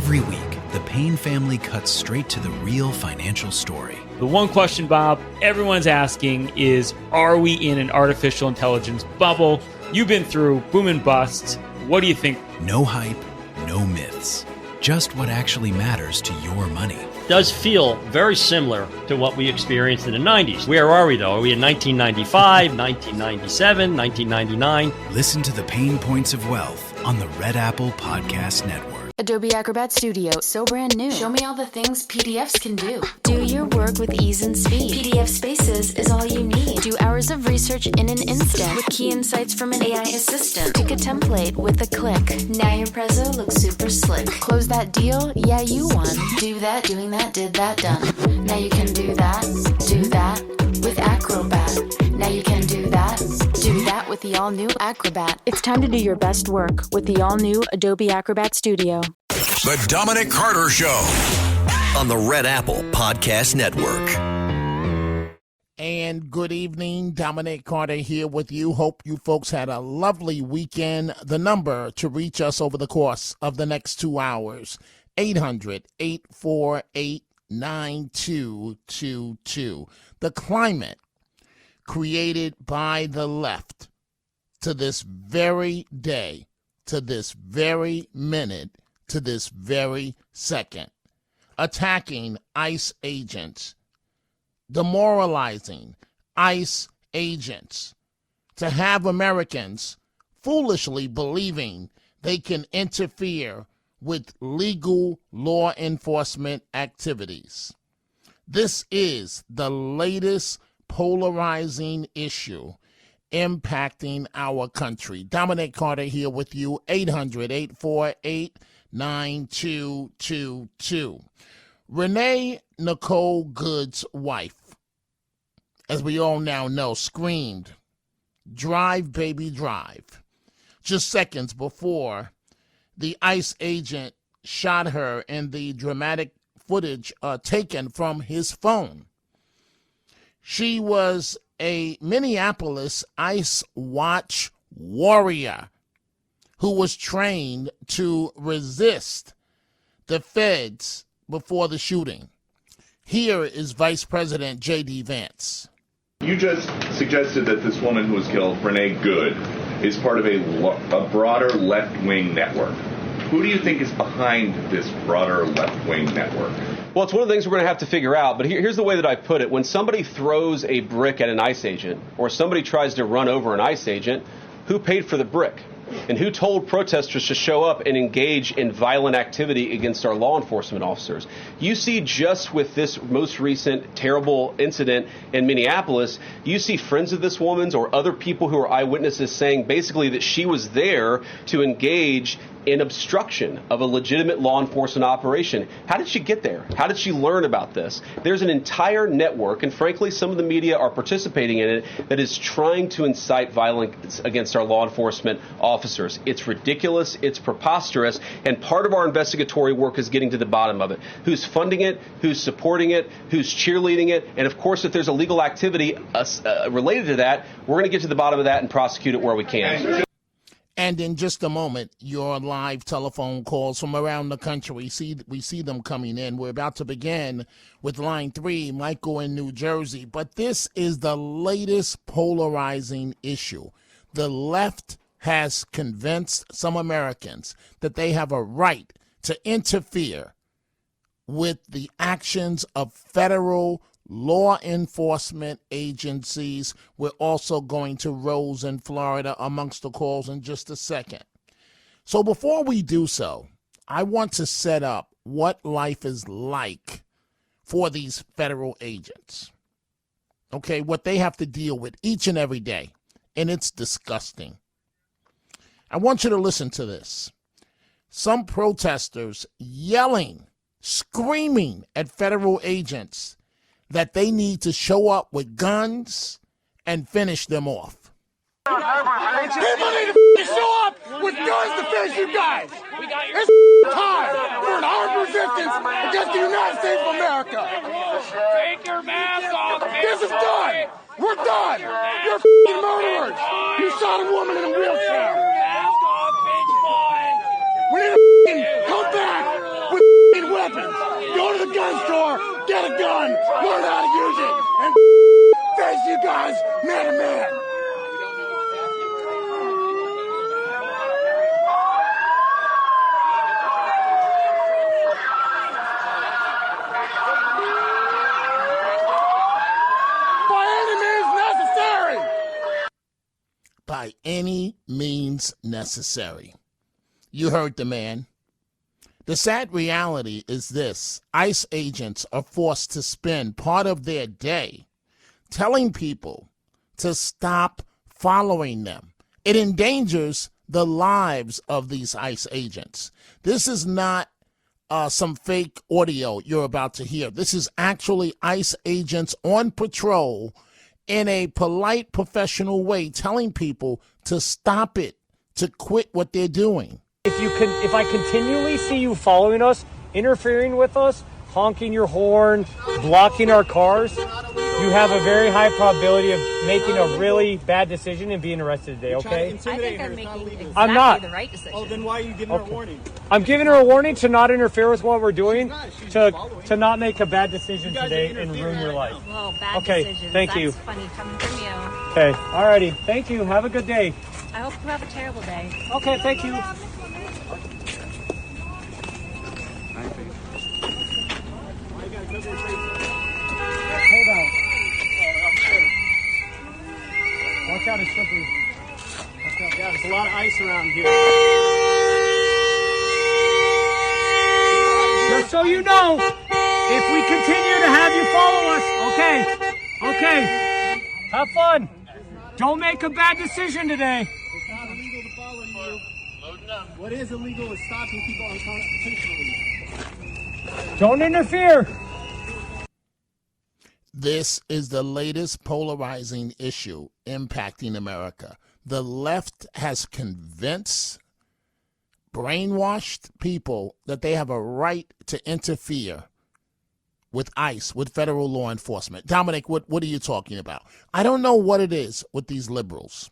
Every week, the Payne family cuts straight to the real financial story. The one question, Bob, everyone's asking is, are we in an artificial intelligence bubble? You've been through boom and bust. What do you think? No hype, no myths. Just what actually matters to your money. Does feel very similar to what we experienced in the 90s. Where are we, though? Are we in 1995, 1997, 1999? Listen to the Pain Points of Wealth on the Red Apple Podcast Network. Adobe Acrobat Studio, so brand new. Show me all the things PDFs can do. Do your work with ease and speed. PDF Spaces is all you need. Do hours of research in an instant with key insights from an AI assistant. Pick a template with a click. Now your prezzo looks super slick. Close that deal? Yeah, you won. Do that, doing that, did that, done. Now you can do that with Acrobat. Now you can do that with the all-new Acrobat. It's time to do your best work with the all-new Adobe Acrobat Studio. The Dominic Carter Show on the Red Apple Podcast Network. And good evening, Dominic Carter here with you. Hope you folks had a lovely weekend. The number to reach us over the course of the next 2 hours, 800-848-9222. The climate created by the left to this very day, to this very minute, to this very second, attacking ICE agents, demoralizing ICE agents, to have Americans foolishly believing they can interfere with legal law enforcement activities. This is the latest polarizing issue impacting our country. Dominic Carter here with you, 800-848-9222. Renee Nicole Good's wife, as we all now know, screamed, "Drive, baby, drive," just seconds before the ICE agent shot her in the dramatic footage taken from his phone. She was a Minneapolis ICE watch warrior who was trained to resist the feds before the shooting. Here is Vice President J.D. Vance. You just suggested that this woman who was killed, Renee Good, is part of a broader left-wing network. Who do you think is behind this broader left-wing network? Well, it's one of the things we're going to have to figure out, but here's the way that I put it. When somebody throws a brick at an ICE agent or somebody tries to run over an ICE agent, who paid for the brick? And who told protesters to show up and engage in violent activity against our law enforcement officers? You see, just with this most recent terrible incident in Minneapolis, you see friends of this woman's or other people who are eyewitnesses saying basically that she was there to engage in obstruction of a legitimate law enforcement operation. How did she get there? How did she learn about this? There's an entire network, and frankly, some of the media are participating in it, that is trying to incite violence against our law enforcement officers. It's ridiculous, it's preposterous, and part of our investigatory work is getting to the bottom of it. Who's funding it? Who's supporting it? Who's cheerleading it? And of course, if there's illegal activity related to that, we're going to get to the bottom of that and prosecute it where we can. And in just a moment, your live telephone calls from around the country. We see them coming in. We're about to begin with line 3, Michael in New Jersey. But this is the latest polarizing issue. The left has convinced some Americans that they have a right to interfere with the actions of federal law enforcement agencies. We're also going to Rose in Florida amongst the calls in just a second. So before we do so, I want to set up what life is like for these federal agents. Okay, what they have to deal with each and every day. And it's disgusting. I want you to listen to this. Some protesters yelling, screaming at federal agents that they need to show up with guns and finish them off. People need to show up with guns to finish you guys. It's time for an armed resistance against the United States of America. Take your mask off, bitch. This is done. We're done. You're murderers. You shot a woman in a wheelchair. Mask off, bitch boy. We need to come back with to the gun store, get a gun, learn how to use it, and face you guys man to man. By any means necessary. You heard the man. The sad reality is this: ICE agents are forced to spend part of their day telling people to stop following them. It endangers the lives of these ICE agents. This is not some fake audio you're about to hear. This is actually ICE agents on patrol in a polite, professional way, telling people to stop it, to quit what they're doing. If I continually see you following us, interfering with us, honking your horn, blocking our cars, you have a very high probability of making a really bad decision and being arrested today, okay? I think I'm making exactly I'm not. the right decision. Oh, then why are you giving her a warning? I'm giving her a warning to not interfere with what we're doing, to not make a bad decision today and ruin your life. Well, bad Okay, decisions. thank you. That's funny coming from you. Okay, alrighty. Thank you. Have a good day. I hope you have a terrible day. Okay, thank you. Hold on. Watch out, it's slippery. Yeah, there's a lot of ice around here. Just so you know, if we continue to have you follow us, okay, have fun. Don't make a bad decision today. It's not illegal to follow you. What is illegal is stopping people unconstitutionally. Don't interfere. This is the latest polarizing issue impacting America. The left has convinced, brainwashed people that they have a right to interfere with ICE, with federal law enforcement. Dominic, what are you talking about? I don't know what it is with these liberals.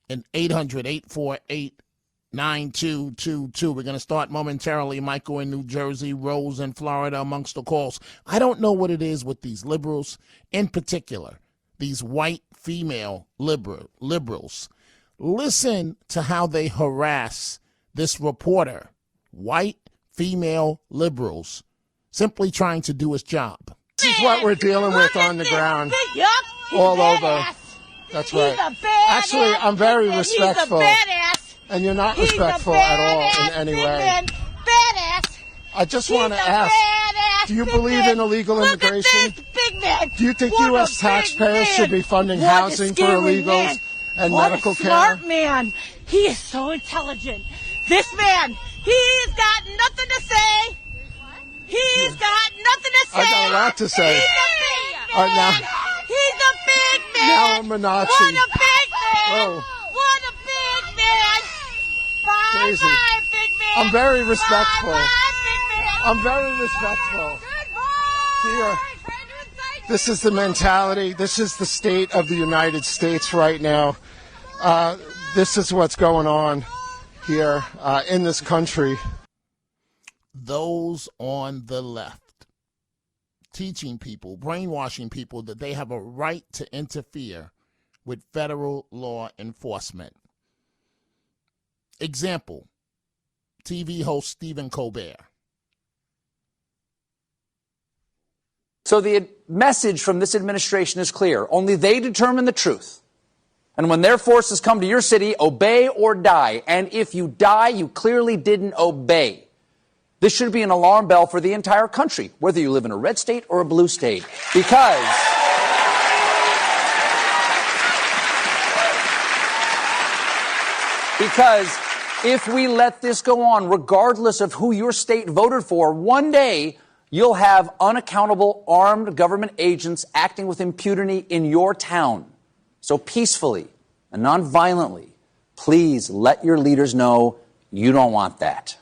And 800-848-9222. We're going to start momentarily. Michael in New Jersey, Rose in Florida amongst the calls. I don't know what it is with these liberals, in particular, these white female liberals. Listen to how they harass this reporter, white female liberals, simply trying to do his job. This is what we're dealing with on the ground, all over. That's right. Actually, I'm very respectful, and you're not respectful at all in any way. I just want to ask, do you believe in illegal immigration? Do you think U.S. taxpayers should be funding housing for illegals and medical care? Smart man. He is so intelligent. This man, he's got nothing to say. He's got nothing to say. I got a lot to say. He's a big man. All right, now, he's a big man. now I'm a Nazi. What a big man. Oh. What a big man. Bye, Crazy. bye, big man. I'm very respectful. Bye, bye, big man. I'm very respectful. Goodbye. Here. This is the mentality. This is the state of the United States right now. This is what's going on here in this country. Those on the left teaching people, brainwashing people that they have a right to interfere with federal law enforcement. Example, TV host Stephen Colbert. So the message from this administration is clear. Only they determine the truth. And when their forces come to your city, obey or die. And if you die, you clearly didn't obey. This should be an alarm bell for the entire country, whether you live in a red state or a blue state. Because if we let this go on, regardless of who your state voted for, one day you'll have unaccountable armed government agents acting with impunity in your town. So peacefully and non-violently, please let your leaders know you don't want that.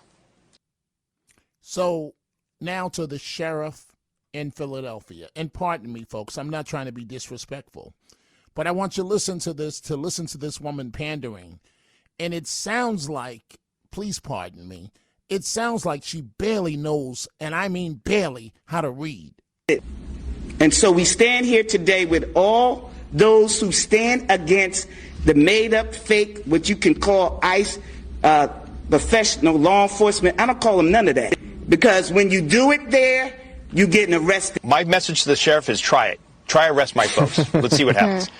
So now to the sheriff in Philadelphia. And pardon me, folks, I'm not trying to be disrespectful, but I want you to listen to this woman pandering. And it sounds like, please pardon me, it sounds like she barely knows, and I mean barely, how to read. And so we stand here today with all those who stand against the made-up, fake, what you can call ICE, professional law enforcement. I don't call them none of that. Because when you do it there, you're getting arrested. My message to the sheriff is try it. Try arrest my folks. Let's see what happens.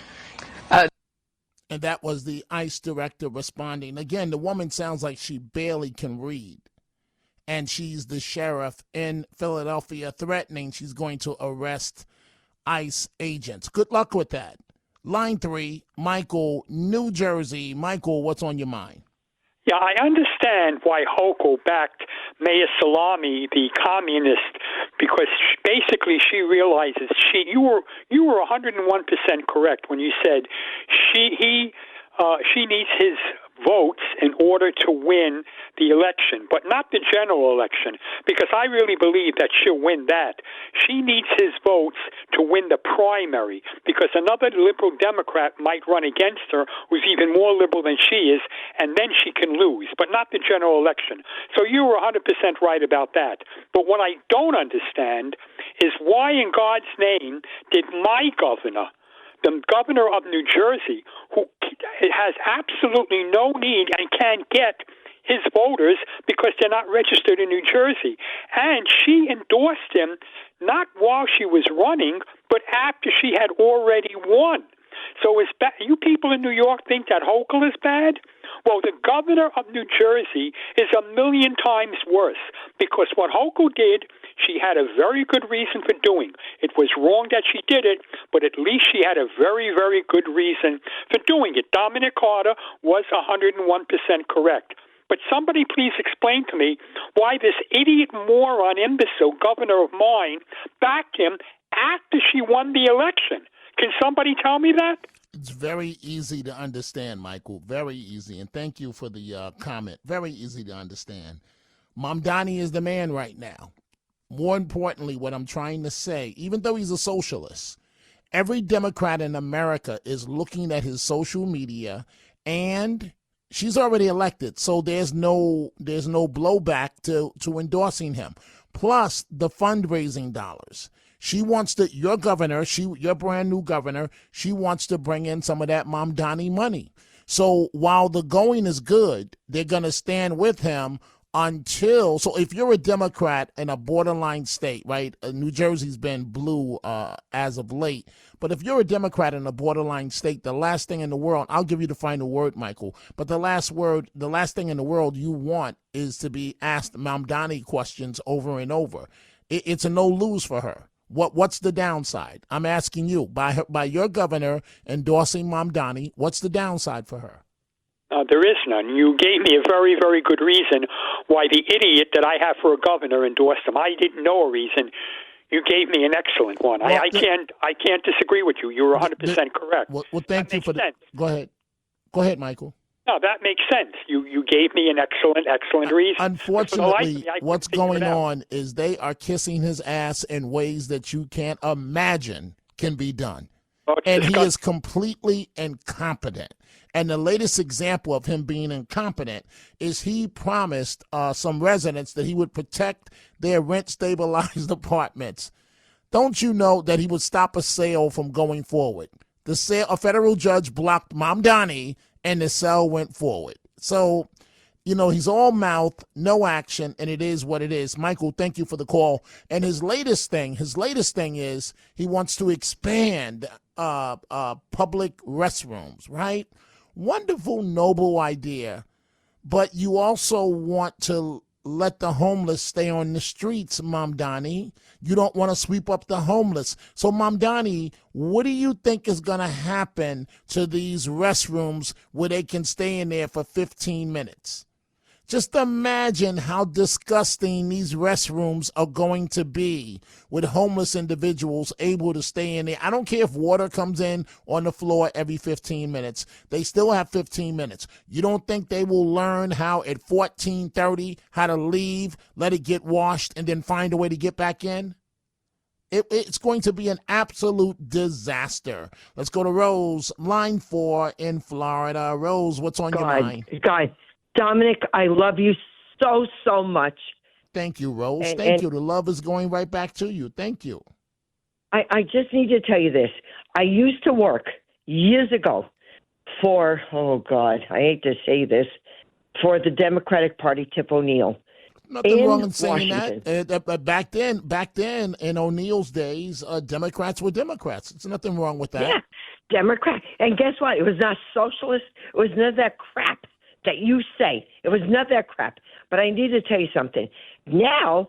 And that was the ICE director responding. Again, the woman sounds like she barely can read. And she's the sheriff in Philadelphia threatening she's going to arrest ICE agents. Good luck with that. Line 3, Michael, New Jersey. Michael, what's on your mind? Yeah, I understand why Hochul backed Mayor Salami, the communist, because basically she realizes you were 101% correct when you said she needs his votes in order to win the election, but not the general election, because I really believe that she'll win that. She needs his votes to win the primary, because another liberal Democrat might run against her who's even more liberal than she is, and then she can lose, but not the general election. So you were 100% right about that. But what I don't understand is why in God's name did my governor, the governor of New Jersey, who has absolutely no need and can't get his voters because they're not registered in New Jersey. And she endorsed him not while she was running, but after she had already won. So you people in New York think that Hochul is bad? Well, the governor of New Jersey is 1,000,000 times worse, because what Hochul did, she had a very good reason for doing. It was wrong that she did it, but at least she had a very, very good reason for doing it. Dominic Carter was 101% correct. But somebody please explain to me why this idiot, moron, imbecile governor of mine backed him after she won the election. Can somebody tell me that? It's very easy to understand, Michael. Very easy. And thank you for the comment. Very easy to understand. Mamdani is the man right now. More importantly, what I'm trying to say, even though he's a socialist, every Democrat in America is looking at his social media, and she's already elected, so there's no blowback to endorsing him. Plus the fundraising dollars. She wants your governor, your brand new governor, she wants to bring in some of that Mamdani money. So while the going is good, they're going to stand with him so if you're a Democrat in a borderline state, right? New Jersey's been blue as of late. But if you're a Democrat in a borderline state, the last thing in the world, I'll give you the final word, Michael, but the last thing in the world you want is to be asked Mamdani questions over and over. It's a no-lose for her. What's the downside? I'm asking you, by your governor endorsing Mamdani, what's the downside for her? There is none. You gave me a very, very good reason why the idiot that I have for a governor endorsed him. I didn't know a reason. You gave me an excellent one. Well, I can't disagree with you. You're 100% correct. Well, thank you for that. Go ahead, Michael. No, that makes sense. You gave me an excellent reason. Unfortunately, what's going on is they are kissing his ass in ways that you can't imagine can be done. And he is completely incompetent. And the latest example of him being incompetent is he promised some residents that he would protect their rent-stabilized apartments. Don't you know that he would stop a sale from going forward? A federal judge blocked Mamdani, and the sale went forward. So, he's all mouth, no action, and it is what it is. Michael, thank you for the call. And his latest thing is he wants to expand public restrooms, right? Wonderful, noble idea. But you also want to let the homeless stay on the streets, Mamdani. You don't want to sweep up the homeless. So, Mamdani, what do you think is going to happen to these restrooms where they can stay in there for 15 minutes? Just imagine how disgusting these restrooms are going to be with homeless individuals able to stay in there. I don't care if water comes in on the floor every 15 minutes. They still have 15 minutes. You don't think they will learn how at 14:30 how to leave, let it get washed, and then find a way to get back in? It's going to be an absolute disaster. Let's go to Rose, line 4 in Florida. Rose, what's on your mind? Guys. Dominic, I love you so much. Thank you, Rose. And Thank you. The love is going right back to you. Thank you. I just need to tell you this. I used to work years ago for, oh God, I hate to say this, for the Democratic Party, Tip O'Neill. Nothing wrong in saying Washington. that. Back then, in O'Neill's days, Democrats were Democrats. There's nothing wrong with that. Yeah, Democrat. And guess what? It was not socialist. It was none of that crap that you say. It was none of that crap. But I need to tell you something. Now,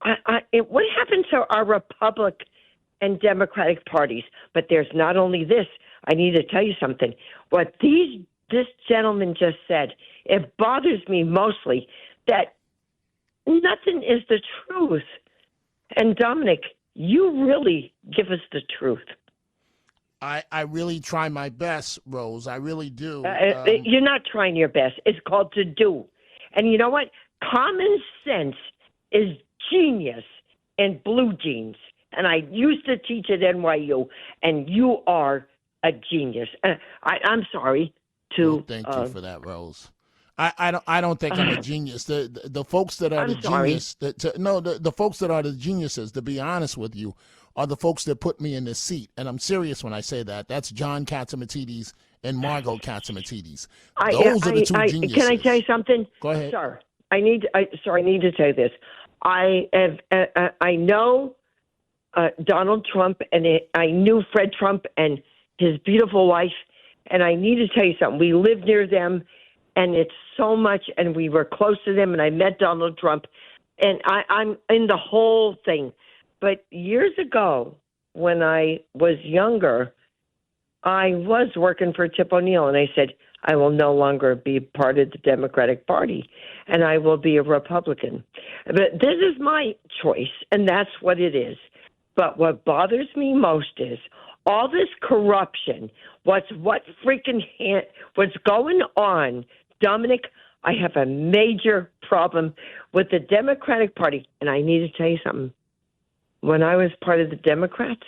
what happened to our Republic and Democratic parties? But there's not only this. I need to tell you something. What this gentleman just said, it bothers me mostly that nothing is the truth. And Dominic, you really give us the truth. I really try my best, Rose. I really do. You're not trying your best. It's called to do. And you know what? Common sense is genius in blue jeans. And I used to teach at NYU, and you are a genius. I'm sorry to. Well, thank you for that, Rose. I don't think I'm a genius. The folks that are I'm the genius, the folks that are the geniuses, to be honest with you, are the folks that put me in this seat. And I'm serious when I say that. That's John Katsimatidis and Margot Katsimatidis. Those are the two geniuses. Can I tell you something? Go ahead. Sir, I need to tell you this. I know Donald Trump, and I knew Fred Trump and his beautiful wife, and I need to tell you something. We live near them, and it's so much, and we were close to them, and I met Donald Trump, and I'm in the whole thing. But years ago, when I was younger, I was working for Tip O'Neill, and I said, I will no longer be part of the Democratic Party, and I will be a Republican. But this is my choice, and that's what it is. But what bothers me most is all this corruption. What's going on, Dominic? I have a major problem with the Democratic Party, and I need to tell you something. When I was part of the Democrats,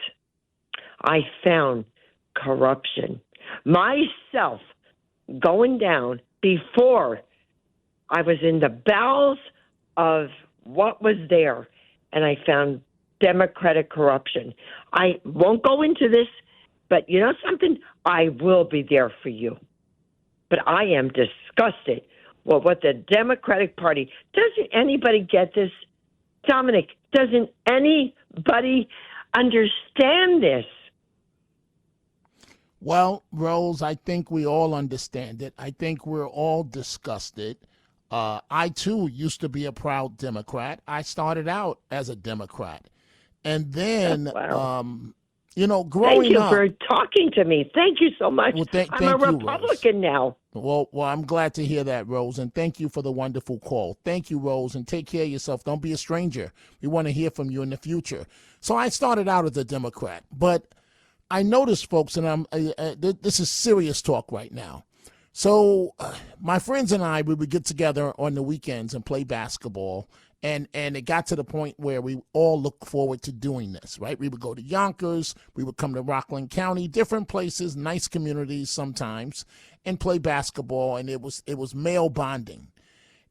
I found corruption myself going down before I was in the bowels of what was there, and I found Democratic corruption. I won't go into this, but you know something? I will be there for you. But I am disgusted with what the Democratic Party, doesn't anybody get this? Dominic, doesn't anybody understand this? Well, Rose, I think we all understand it. I think we're all disgusted. I, too, used to be a proud Democrat. I started out as a Democrat. And then, growing up. Thank you for talking to me. Thank you so much. Well, I'm a Republican now. Well, I'm glad to hear that, Rose, and thank you for the wonderful call. Thank you, Rose, and take care of yourself. Don't be a stranger. We want to hear from you in the future. So I started out as a Democrat, but I noticed, folks, and this is serious talk right now. So my friends and I, we would get together on the weekends and play basketball. And it got to the point where we all look forward to doing this, right? We would go to Yonkers, we would come to Rockland County, different places, nice communities sometimes, and play basketball, and it was male bonding.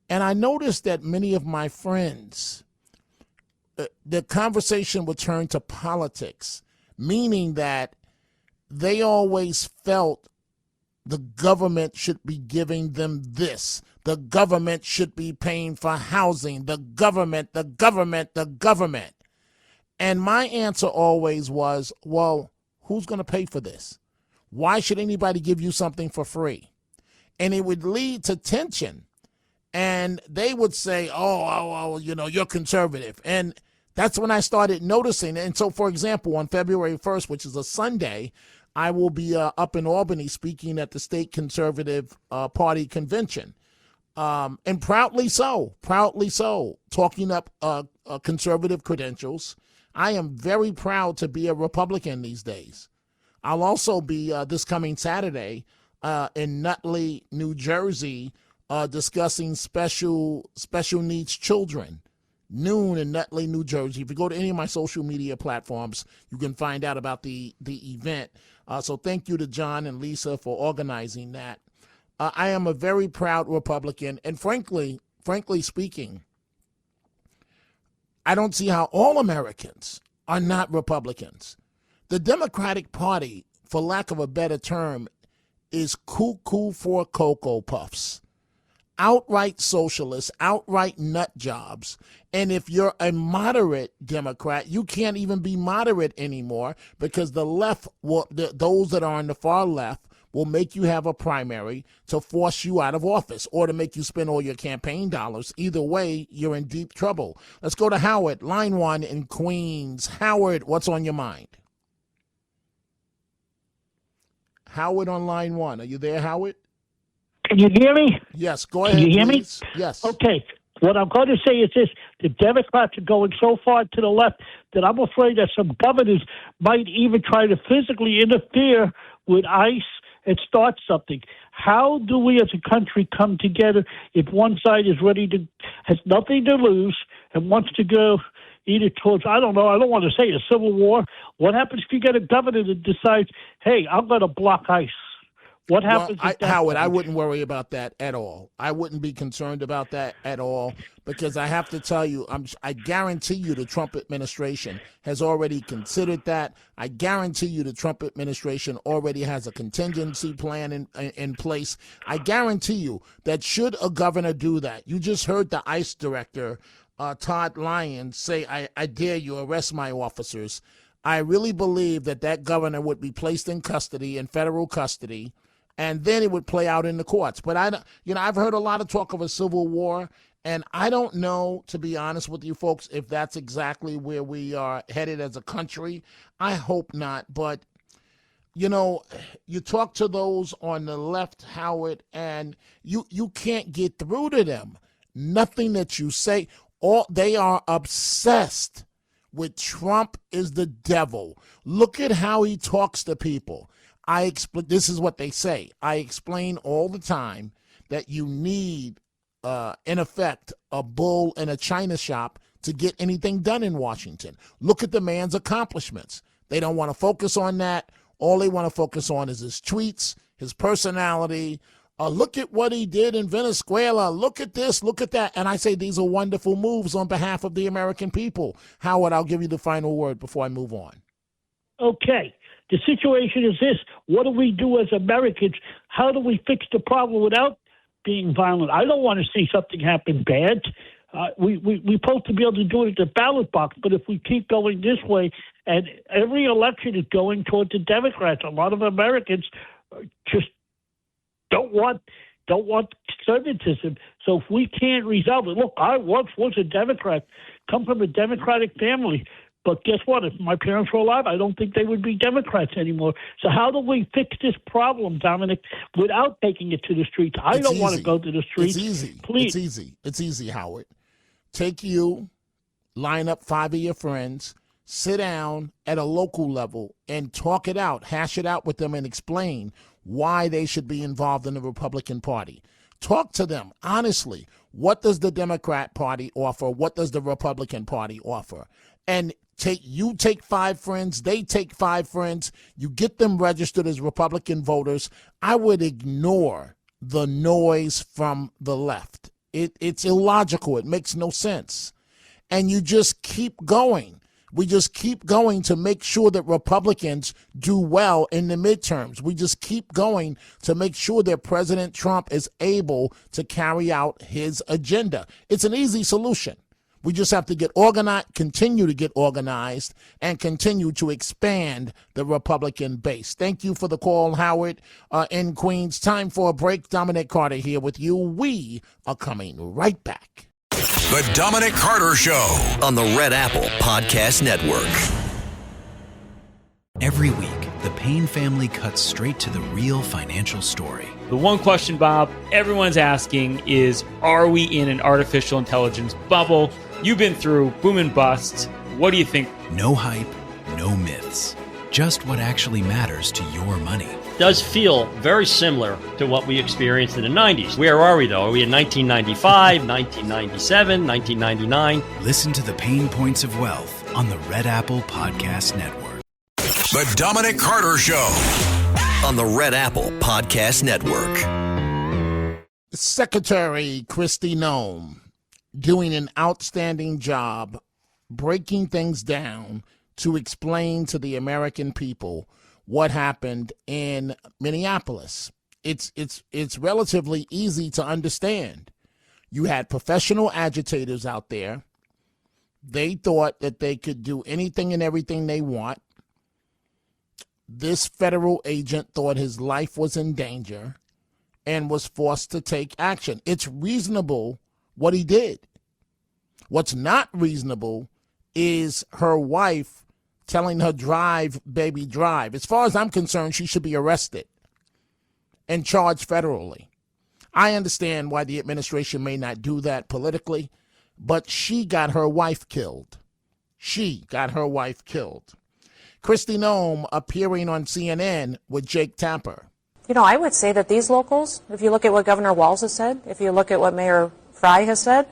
And I noticed that many of my friends, the conversation would turn to politics, meaning that they always felt the government should be giving them this. The government should be paying for housing. The government. And my answer always was, well, who's going to pay for this? Why should anybody give you something for free? And it would lead to tension. And they would say, you're conservative. And that's when I started noticing. And so, for example, on February 1st, which is a Sunday, I will be up in Albany speaking at the State Conservative Party Convention. And proudly so, talking up conservative credentials. I am very proud to be a Republican these days. I'll also be this coming Saturday in Nutley, New Jersey, discussing special needs children. Noon in Nutley, New Jersey. If you go to any of my social media platforms, you can find out about the event. So thank you to John and Lisa for organizing that. I am a very proud Republican, and frankly, frankly speaking, I don't see how all Americans are not Republicans. The Democratic Party, for lack of a better term, is cuckoo for Cocoa Puffs. Outright socialists, outright nut jobs. And if you're a moderate Democrat, you can't even be moderate anymore because the left, those that are on the far left, will make you have a primary to force you out of office or to make you spend all your campaign dollars. Either way, you're in deep trouble. Let's go to Howard, line 1 in Queens. Howard, what's on your mind? Howard on line 1. Are you there, Howard? Can you hear me? Yes, go ahead. Can you hear please. me? Yes. Okay. What I'm going to say is this. The Democrats are going so far to the left that I'm afraid that some governors might even try to physically interfere with ICE and start something. How do we as a country come together if one side is has nothing to lose and wants to go either towards, I don't want to say a civil war. What happens if you get a governor that decides, hey, I'm going to block ICE? What happens? Well, Howard, I wouldn't worry about that at all. I wouldn't be concerned about that at all because I have to tell you, I guarantee you the Trump administration has already considered that. I guarantee you the Trump administration already has a contingency plan in place. I guarantee you that should a governor do that, you just heard the ICE director, Todd Lyons, say, I dare you, arrest my officers. I really believe that governor would be placed in custody, in federal custody, and then it would play out in the courts. But I've heard a lot of talk of a civil war, and I don't know, to be honest with you folks, if that's exactly where we are headed as a country. I hope not. But, you talk to those on the left, Howard, and you can't get through to them. Nothing that you say, they are obsessed with Trump is the devil. Look at how he talks to people. This is what they say. I explain all the time that you need, in effect, a bull in a china shop to get anything done in Washington. Look at the man's accomplishments. They don't want to focus on that. All they want to focus on is his tweets, his personality. Look at what he did in Venezuela. Look at this, look at that. And I say these are wonderful moves on behalf of the American people. Howard, I'll give you the final word before I move on. Okay. The situation is this. What do we do as Americans? How do we fix the problem without being violent? I don't want to see something happen bad. We're supposed to be able to do it at the ballot box, but if we keep going this way, and every election is going toward the Democrats, a lot of Americans just don't want conservatism. So if we can't resolve it, look, I once was a Democrat, come from a Democratic family. But guess what? If my parents were alive, I don't think they would be Democrats anymore. So how do we fix this problem, Dominic, without taking it to the streets? I don't want to go to the streets. It's easy. Please. It's easy, Howard. Line up 5 of your friends, sit down at a local level and talk it out, hash it out with them and explain why they should be involved in the Republican Party. Talk to them honestly. What does the Democrat Party offer? What does the Republican Party offer? And you take 5 friends, they take 5 friends, you get them registered as Republican voters. I would ignore the noise from the left. It's illogical. It makes no sense. And you just keep going. We just keep going to make sure that Republicans do well in the midterms. We just keep going to make sure that President Trump is able to carry out his agenda. It's an easy solution. We just have to get organized, continue to get organized, and continue to expand the Republican base. Thank you for the call, Howard, in Queens. Time for a break. Dominic Carter here with you. We are coming right back. The Dominic Carter Show on the Red Apple Podcast Network. Every week, the Payne family cuts straight to the real financial story. The one question, Bob, everyone's asking is, are we in an artificial intelligence bubble? You've been through boom and bust. What do you think? No hype, no myths. Just what actually matters to your money. Does feel very similar to what we experienced in the 90s. Where are we, though? Are we in 1995, 1997, 1999? Listen to the Pain Points of Wealth on the Red Apple Podcast Network. The Dominic Carter Show on the Red Apple Podcast Network. Secretary Kristi Noem doing an outstanding job breaking things down to explain to the American people what happened in Minneapolis. It's relatively easy to understand. You had professional agitators out there. They thought that they could do anything and everything they want. This federal agent thought his life was in danger and was forced to take action. It's reasonable what he did. What's not reasonable is her wife telling her, drive, baby, drive. As far as I'm concerned, she should be arrested and charged federally. I understand why the administration may not do that politically, but she got her wife killed. She got her wife killed. Kristi Noem appearing on CNN with Jake Tapper. You know, I would say that these locals, if you look at what Governor Walz has said, if you look at what Mayor Fry has said,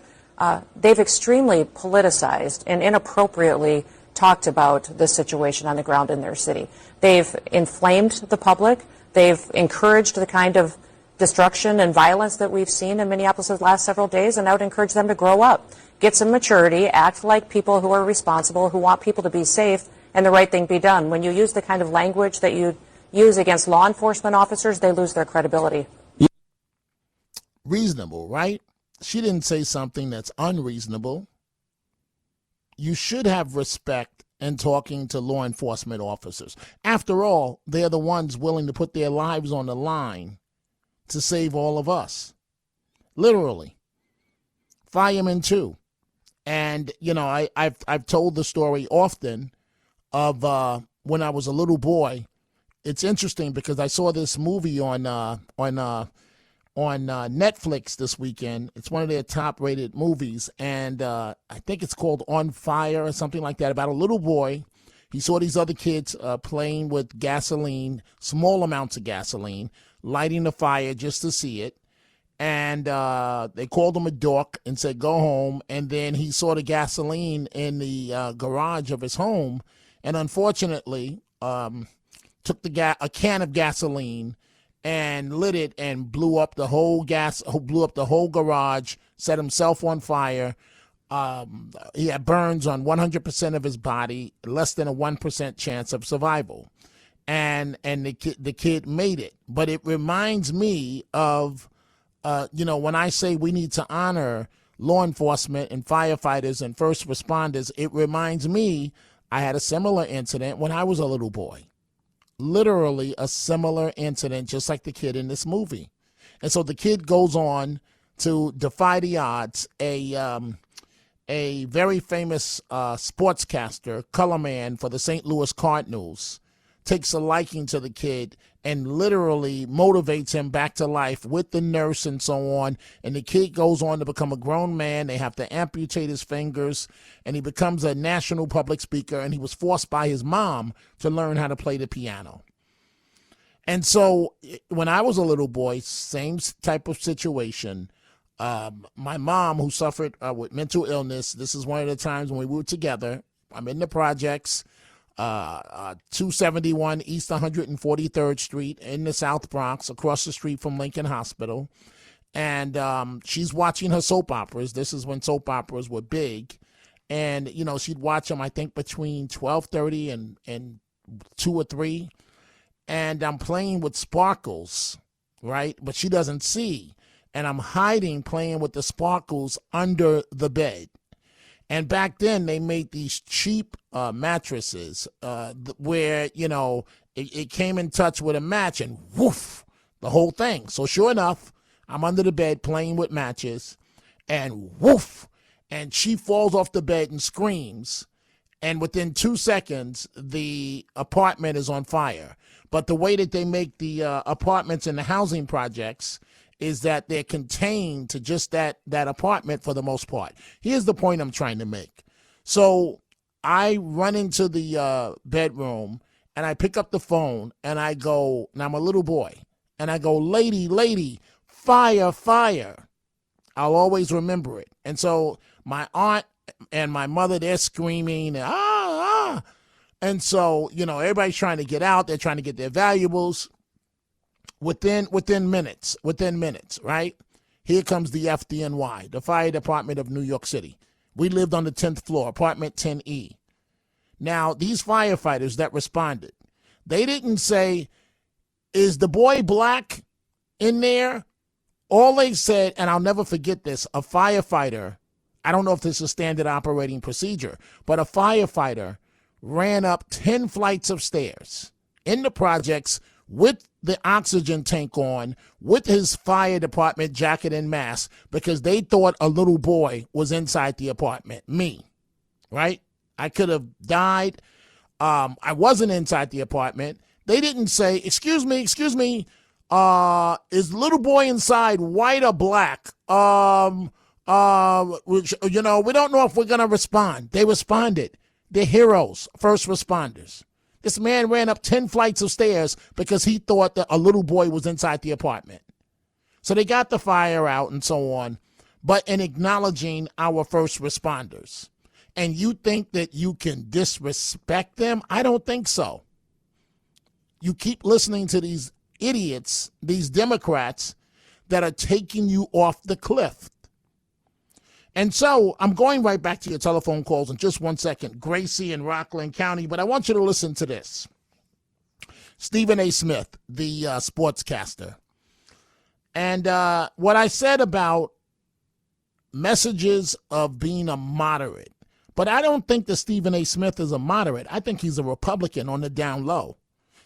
they've extremely politicized and inappropriately talked about the situation on the ground in their city. They've inflamed the public. They've encouraged the kind of destruction and violence that we've seen in Minneapolis the last several days, and I would encourage them to grow up, get some maturity, act like people who are responsible, who want people to be safe, and the right thing be done. When you use the kind of language that you use against law enforcement officers, they lose their credibility. Reasonable, right? She didn't say something that's unreasonable. You should have respect in talking to law enforcement officers. After all, they're the ones willing to put their lives on the line to save all of us. Literally. Firemen too. And, you know, I've told the story often of when I was a little boy. It's interesting because I saw this movie on Netflix this weekend. It's one of their top-rated movies, and I think it's called On Fire or something like that, about a little boy. He saw these other kids playing with gasoline, small amounts of gasoline, lighting the fire just to see it. And they called him a dork and said, go home. And then he saw the gasoline in the garage of his home, and unfortunately took a can of gasoline and lit it and blew up the whole garage, set himself on fire. He had burns on 100% of his body, less than a 1% chance of survival. And the kid made it. But it reminds me of, when I say we need to honor law enforcement and firefighters and first responders, it reminds me I had a similar incident when I was a little boy. Literally a similar incident, just like the kid in this movie. And so the kid goes on to defy the odds. A very famous sportscaster, color man for the St. Louis Cardinals, takes a liking to the kid and literally motivates him back to life with the nurse and so on. And the kid goes on to become a grown man. They have to amputate his fingers, and he becomes a national public speaker, and he was forced by his mom to learn how to play the piano. And so when I was a little boy, same type of situation. My mom, who suffered with mental illness, this is one of the times when we were together. I'm in the projects, 271 East 143rd Street in the South Bronx, across the street from Lincoln Hospital. And she's watching her soap operas. This is when soap operas were big. And, she'd watch them, I think, between 12:30 and 2 or 3. And I'm playing with sparkles, right? But she doesn't see. And I'm hiding, playing with the sparkles under the bed. And back then, they made these cheap mattresses where, it came in touch with a match and woof, the whole thing. So sure enough, I'm under the bed playing with matches and woof, and she falls off the bed and screams. And within 2 seconds, the apartment is on fire. But the way that they make the apartments in the housing projects is that they're contained to just that apartment for the most part. Here's the point I'm trying to make. So I run into the bedroom, and I pick up the phone, and I go, and I'm a little boy, and I go, lady, fire, fire. I'll always remember it. And so my aunt and my mother, they're screaming, ah. And so, everybody's trying to get out. They're trying to get their valuables. Within minutes, right? Here comes the FDNY, the Fire Department of New York City. We lived on the 10th floor, apartment 10E. Now, these firefighters that responded, they didn't say, is the boy black in there? All they said, and I'll never forget this, a firefighter, I don't know if this is standard operating procedure, but a firefighter ran up 10 flights of stairs in the projects with the oxygen tank on, with his fire department jacket and mask, because they thought a little boy was inside the apartment. Me, right? I could have died. I wasn't inside the apartment. They didn't say, excuse me, is little boy inside white or black? Which, we don't know if we're going to respond. They responded. They're heroes, first responders. This man ran up 10 flights of stairs because he thought that a little boy was inside the apartment. So they got the fire out and so on, but in acknowledging our first responders. And you think that you can disrespect them? I don't think so. You keep listening to these idiots, these Democrats that are taking you off the cliff. And so I'm going right back to your telephone calls in just 1 second, Gracie and Rockland County, but I want you to listen to this. Stephen A. Smith, the sportscaster. And what I said about messages of being a moderate, but I don't think that Stephen A. Smith is a moderate. I think he's a Republican on the down low.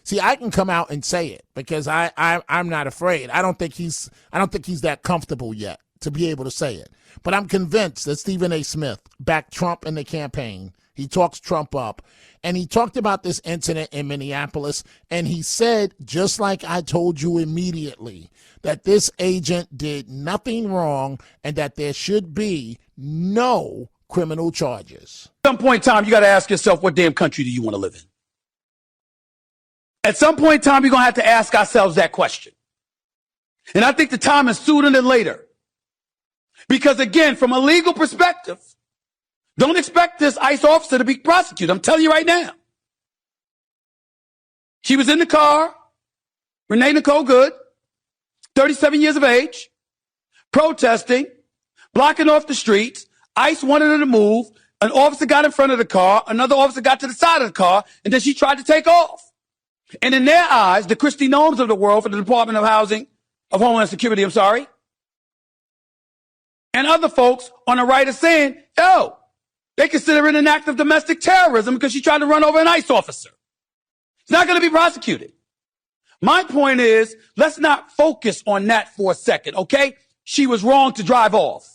See, I can come out and say it because I'm not afraid. I don't think he's that comfortable yet to be able to say it. But I'm convinced that Stephen A. Smith backed Trump in the campaign. He talks Trump up. And he talked about this incident in Minneapolis. And he said, just like I told you immediately, that this agent did nothing wrong and that there should be no criminal charges. At some point in time, you got to ask yourself, what damn country do you want to live in? At some point in time, you're going to have to ask ourselves that question. And I think the time is sooner than later. Because again, from a legal perspective, don't expect this ICE officer to be prosecuted. I'm telling you right now. She was in the car, Renee Nicole Good, 37 years of age, protesting, blocking off the streets. ICE wanted her to move. An officer got in front of the car. Another officer got to the side of the car, and then she tried to take off. And in their eyes, the Christy Noems of the world for the Department of Homeland Security, and other folks on the right are saying, they consider it an act of domestic terrorism because she tried to run over an ICE officer. It's not going to be prosecuted. My point is, let's not focus on that for a second, okay? She was wrong to drive off.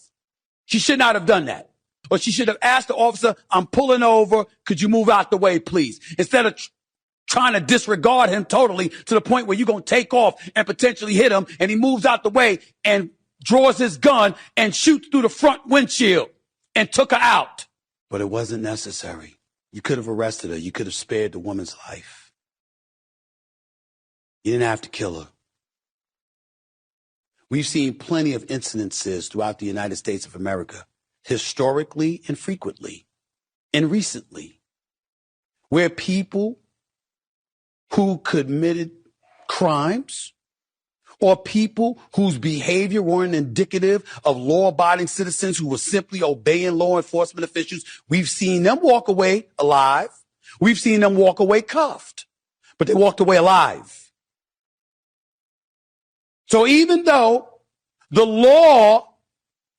She should not have done that. Or she should have asked the officer, I'm pulling over. Could you move out the way, please? Instead of trying to disregard him totally to the point where you're going to take off and potentially hit him, and he moves out the way and draws his gun and shoots through the front windshield and took her out. But it wasn't necessary. You could have arrested her. You could have spared the woman's life. You didn't have to kill her. We've seen plenty of incidences throughout the United States of America, historically and frequently, and recently, where people who committed crimes or people whose behavior weren't indicative of law-abiding citizens who were simply obeying law enforcement officials, we've seen them walk away alive. We've seen them walk away cuffed, but they walked away alive. So even though the law,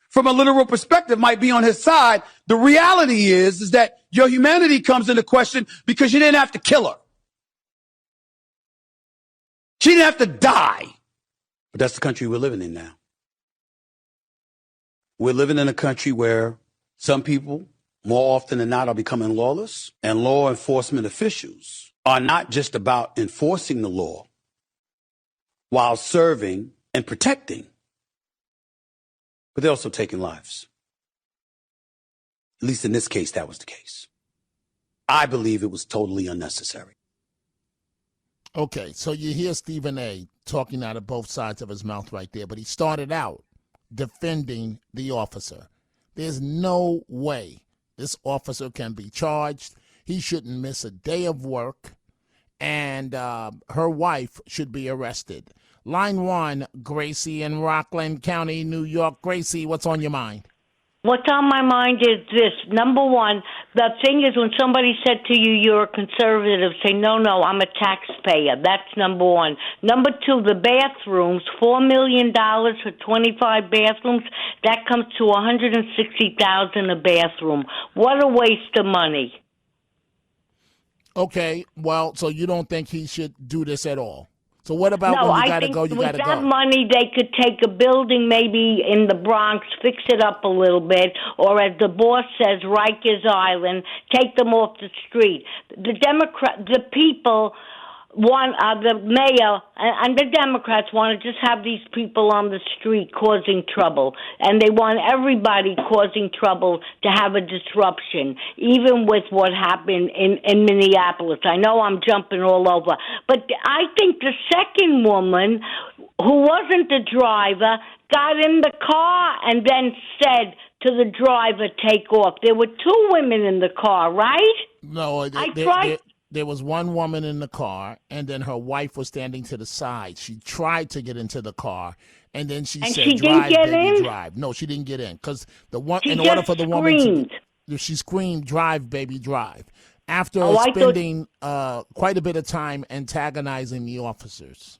from a literal perspective, might be on his side, the reality is that your humanity comes into question because you didn't have to kill her. She didn't have to die. But that's the country we're living in now. We're living in a country where some people, more often than not, are becoming lawless, and law enforcement officials are not just about enforcing the law while serving and protecting, but they're also taking lives. At least in this case, that was the case. I believe it was totally unnecessary. Okay, so you hear Stephen A. talking out of both sides of his mouth right there, but he started out defending the officer. There's no way this officer can be charged. He shouldn't miss a day of work, and her wife should be arrested. Line 1, Gracie in Rockland County, New York. Gracie, what's on your mind? What's on my mind is this. Number one, the thing is when somebody said to you, you're a conservative, say, no, I'm a taxpayer. That's number one. Number two, the bathrooms, $4 million for 25 bathrooms, that comes to $160,000 a bathroom. What a waste of money. Okay, well, so you don't think he should do this at all? So what about when you got to go, you got to go? With that money, they could take a building maybe in the Bronx, fix it up a little bit, or as the boss says, Rikers Island, take them off the street. The people want, the mayor and the Democrats want to just have these people on the street causing trouble, and they want everybody causing trouble to have a disruption, even with what happened in Minneapolis. I know I'm jumping all over, but I think the second woman, who wasn't the driver, got in the car and then said to the driver, take off. There were two women in the car, right? No, there was one woman in the car, and then her wife was standing to the side. She tried to get into the car, and then she said, "Drive, baby, drive." No, she didn't get in because in order for the woman she screamed, "Drive, baby, drive," after spending quite a bit of time antagonizing the officers.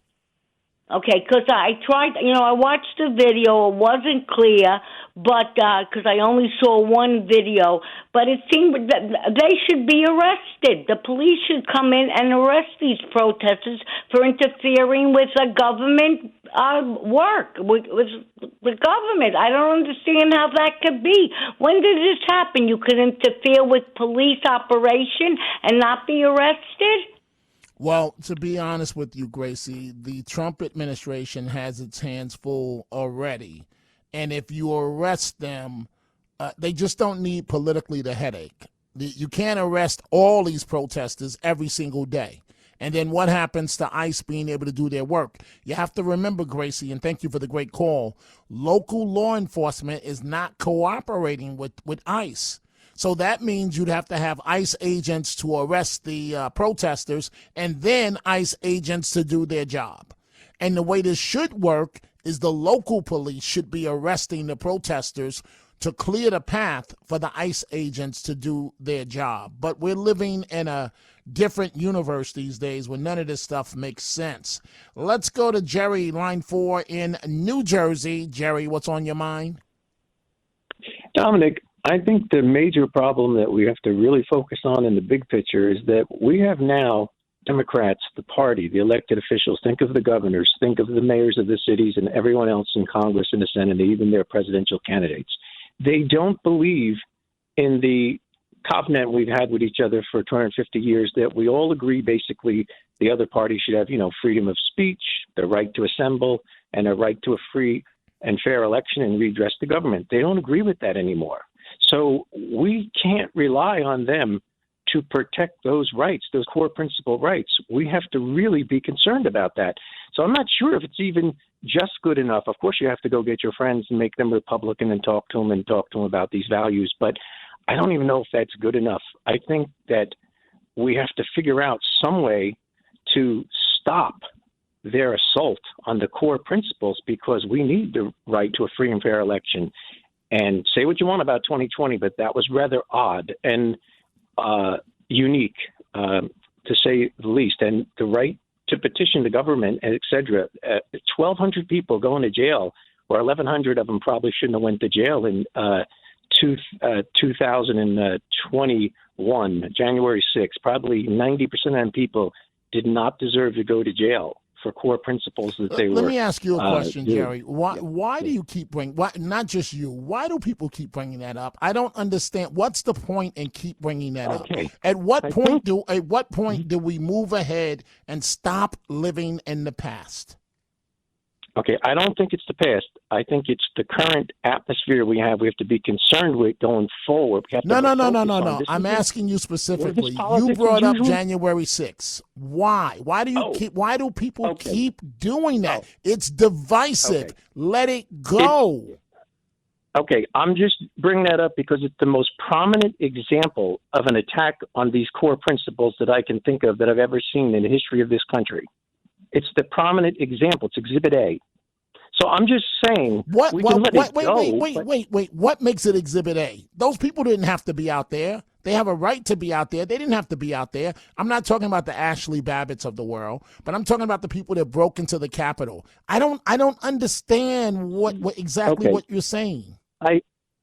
Okay, because I tried, I watched the video. It wasn't clear, but because I only saw one video, but it seemed that they should be arrested. The police should come in and arrest these protesters for interfering with the government work, with the government. I don't understand how that could be. When did this happen? You could interfere with police operation and not be arrested? Well, to be honest with you, Gracie, the Trump administration has its hands full already. And if you arrest them, they just don't need politically the headache. You can't arrest all these protesters every single day. And then what happens to ICE being able to do their work? You have to remember, Gracie, and thank you for the great call, local law enforcement is not cooperating with ICE. So that means you'd have to have ICE agents to arrest the protesters and then ICE agents to do their job. And the way this should work is the local police should be arresting the protesters to clear the path for the ICE agents to do their job. But we're living in a different universe these days where none of this stuff makes sense. Let's go to Jerry, line 4 in New Jersey. Jerry, what's on your mind? Dominic, I think the major problem that we have to really focus on in the big picture is that we have now Democrats, the party, the elected officials, think of the governors, think of the mayors of the cities and everyone else in Congress and the Senate, even their presidential candidates. They don't believe in the covenant we've had with each other for 250 years that we all agree basically the other party should have, freedom of speech, the right to assemble, and a right to a free and fair election and redress the government. They don't agree with that anymore. So we can't rely on them to protect those rights, those core principle rights. We have to really be concerned about that. So I'm not sure if it's even just good enough. Of course, you have to go get your friends and make them Republican and talk to them about these values. But I don't even know if that's good enough. I think that we have to figure out some way to stop their assault on the core principles because we need the right to a free and fair election. And say what you want about 2020, but that was rather odd and unique, to say the least. And the right to petition the government, et cetera. 1,200 people going to jail, or 1,100 of them probably shouldn't have went to jail in 2021, January 6th. Probably 90% of them people did not deserve to go to jail for core principles that they were. Let me ask you a question, Jerry. Why do you keep bringing? Not just you. Why do people keep bringing that up? I don't understand. What's the point in keep bringing that up? At what point do we move ahead and stop living in the past? Okay, I don't think it's the past. I think it's the current atmosphere we have. We have to be concerned with going forward. No. I'm asking you specifically. You brought up January 6th. Why? Why do people keep doing that? It's divisive. Okay. Let it go. Okay, I'm just bringing that up because it's the most prominent example of an attack on these core principles that I can think of that I've ever seen in the history of this country. It's the prominent example. It's Exhibit A. So I'm just saying, wait. But What makes it Exhibit A? Those people didn't have to be out there. They have a right to be out there. They didn't have to be out there. I'm not talking about the Ashley Babbitts of the world, but I'm talking about the people that broke into the Capitol. I don't understand what exactly what you're saying.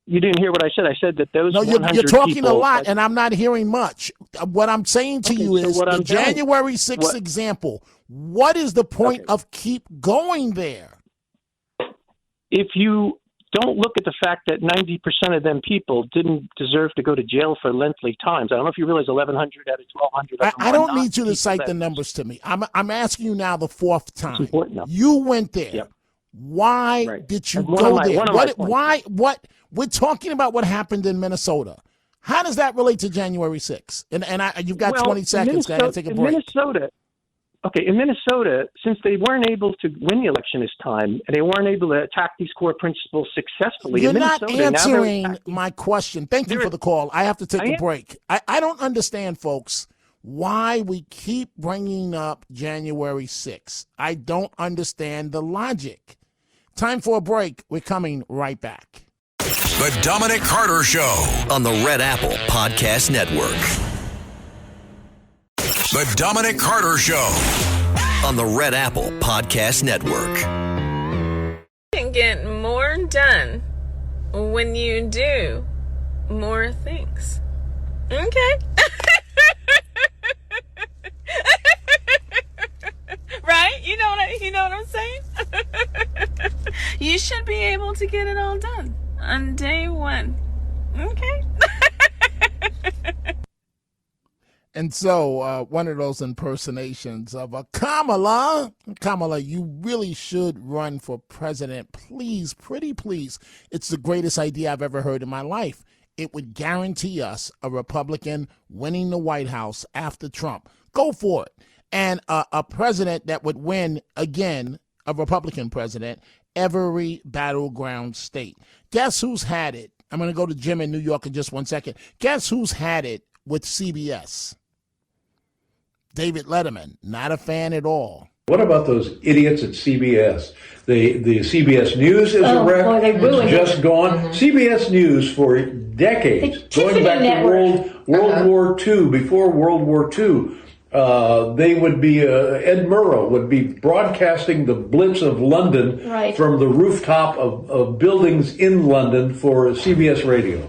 You didn't hear what I said. I said that those. No, you're 100 talking people, a lot, and I'm not hearing much. What I'm saying to you is the January 6th example. What is the point of keep going there? If you don't look at the fact that 90% of them people didn't deserve to go to jail for lengthy times. I don't know if you realize 1,100 out of 1,200. I don't need you to cite the numbers to me. I'm asking you now the fourth time. You went there. Yep. Why did you go there? Why? We're talking about what happened in Minnesota. How does that relate to January 6th? And you've got 20 seconds. Gotta take a break. In Minnesota, since they weren't able to win the election this time, and they weren't able to attack these core principles successfully, you're not answering my question. Thank you for the call. I have to take a break. I don't understand, folks, why we keep bringing up January 6th. I don't understand the logic. Time for a break. We're coming right back. The Dominic Carter Show on the Red Apple Podcast Network. The Dominic Carter Show on the Red Apple Podcast Network. You can get more done when you do more things. Okay. Right? You know what I'm saying? You should be able to get it all done on day one. Okay. And so one of those impersonations of a Kamala, you really should run for president. Please, pretty please. It's the greatest idea I've ever heard in my life. It would guarantee us a Republican winning the White House after Trump. Go for it. And a president that would win, again, a Republican president, every battleground state. Guess who's had it? I'm going to go to Jim in New York in just 1 second. Guess who's had it with CBS? David Letterman, not a fan at all. What about those idiots at CBS? The CBS News is a wreck. It's just gone. Mm-hmm. CBS News for decades, going back to World War II, before World War II, they would be, Ed Murrow would be broadcasting the Blitz of London from the rooftop of buildings in London for CBS Radio.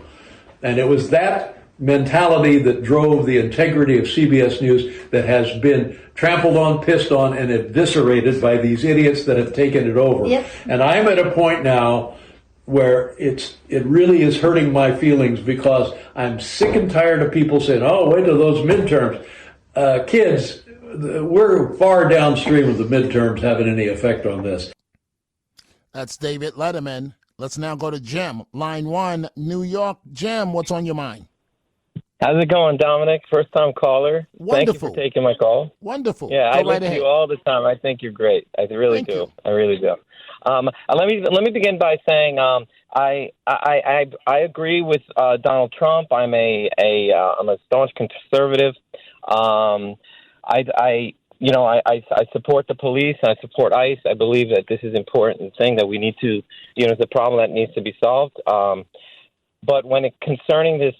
And it was that mentality that drove the integrity of CBS News that has been trampled on, pissed on, and eviscerated by these idiots that have taken it over. Yep. And I'm at a point now where it really is hurting my feelings because I'm sick and tired of people saying, oh, wait till those midterms. Kids, we're far downstream of the midterms having any effect on this. That's David Letterman. Let's now go to Jim. Line 1, New York. Jim, what's on your mind? How's it going, Dominic? First-time caller. Wonderful. Thank you for taking my call. Wonderful. Yeah, I listen to you all the time. I think you're great. I really do. I really do. Let me begin by saying I agree with Donald Trump. I'm a staunch conservative. I support the police. I support ICE. I believe that this is an important thing that we need to, it's a problem that needs to be solved. But when concerning this,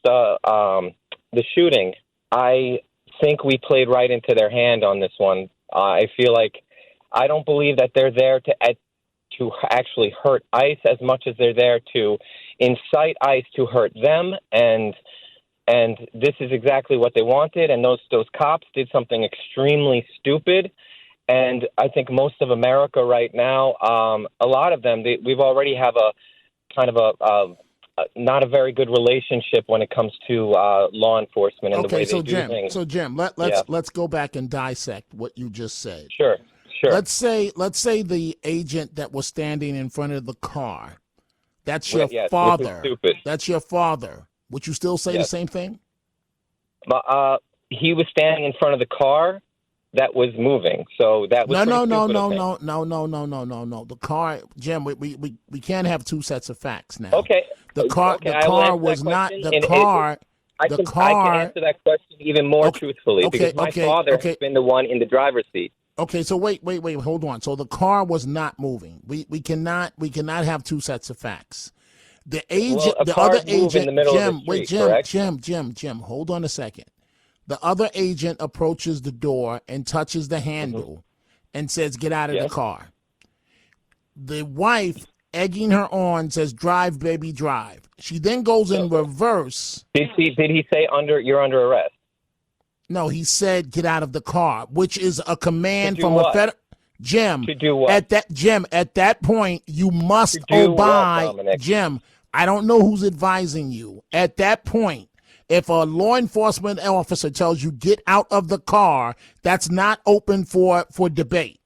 the shooting, I think we played right into their hand on this one. I feel like I don't believe that they're there to actually hurt ICE as much as they're there to incite ICE to hurt them. And this is exactly what they wanted. And those cops did something extremely stupid. And I think most of America right now, a lot of them, we've already have a kind of a not a very good relationship when it comes to law enforcement and the way they do things. So Jim, let's go back and dissect what you just said. Sure. Let's say the agent that was standing in front of the car, that's your father. That's your father. Would you still say the same thing? He was standing in front of the car that was moving, so that was no. The car, Jim. We can't have two sets of facts now. Okay. The car was not the car. I can answer that question even more truthfully because my father has been the one in the driver's seat. Okay, so wait, hold on. So the car was not moving. We cannot have two sets of facts. The agent, the other agent, Jim, hold on a second. The other agent approaches the door and touches the handle and says, "Get out of the car." The wife, egging her on, says, "Drive, baby, drive." She then goes in reverse. Did he say you're under arrest? No, he said, "Get out of the car," which is a command from what? a federal. Jim, To do what? at that point, you must obey. Jim, I don't know who's advising you. At that point, if a law enforcement officer tells you get out of the car, that's not open for debate.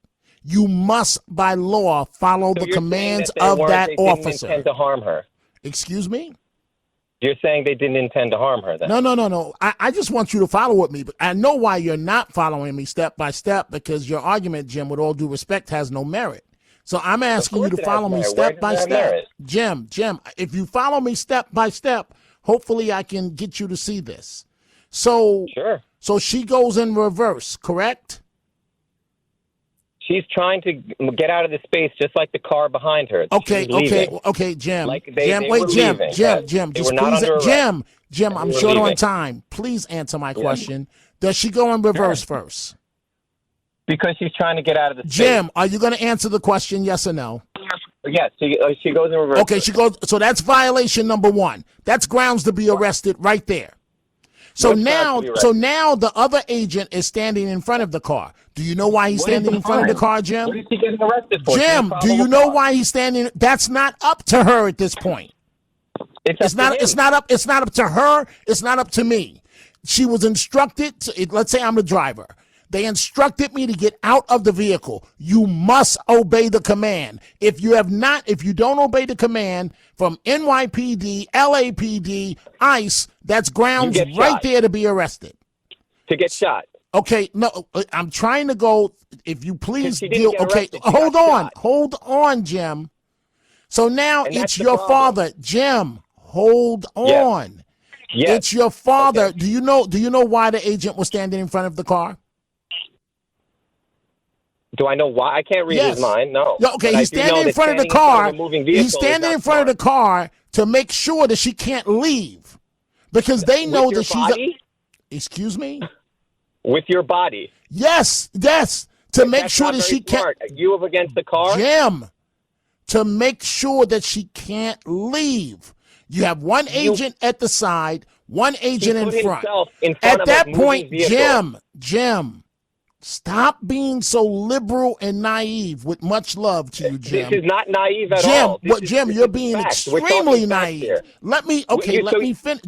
You must, by law, follow the commands of that officer. They didn't intend to harm her. Excuse me? You're saying they didn't intend to harm her then? No. I just want you to follow with me. But I know why you're not following me step by step, because your argument, Jim, with all due respect, has no merit. So I'm asking you to follow me step by step. Jim, if you follow me step by step, hopefully I can get you to see this. So, sure. So she goes in reverse, correct? She's trying to get out of the space just like the car behind her. Okay, Jim. Jim, I'm short on time. Please answer my question. Does she go in reverse first? Because she's trying to get out of the space. Jim, are you going to answer the question, yes or no? Yes, she goes in reverse. Okay, she goes. So that's violation number one. That's grounds to be arrested right there. So now the other agent is standing in front of the car. Do you know why he's standing in front of the car, Jim? What is he getting arrested for? Jim, do you know why he's standing? That's not up to her at this point. It's not up to her. It's not up to me. She was instructed let's say I'm the driver. They instructed me to get out of the vehicle. You must obey the command. If you don't obey the command from NYPD, LAPD, ICE, that's grounds right there to be arrested. To get shot. Okay, no, I'm trying to go. If you please deal. Okay, hold on, Jim. So now it's your father, Jim. Hold on. Yes. It's your father. Okay. Do you know why the agent was standing in front of the car? Do I know why? I can't read his mind. No. Okay, he's standing in front of the car. He's standing in front of the car to make sure that she can't leave, because they know that she's. Excuse me. With your body. Yes. To make sure that she can't. You up against the car, Jim. To make sure that she can't leave. You have one agent at the side, one agent in front. At that point, Jim. Stop being so liberal and naive. With much love to you, Jim. This is not naive at all. Jim, you're being extremely naive. Let me finish.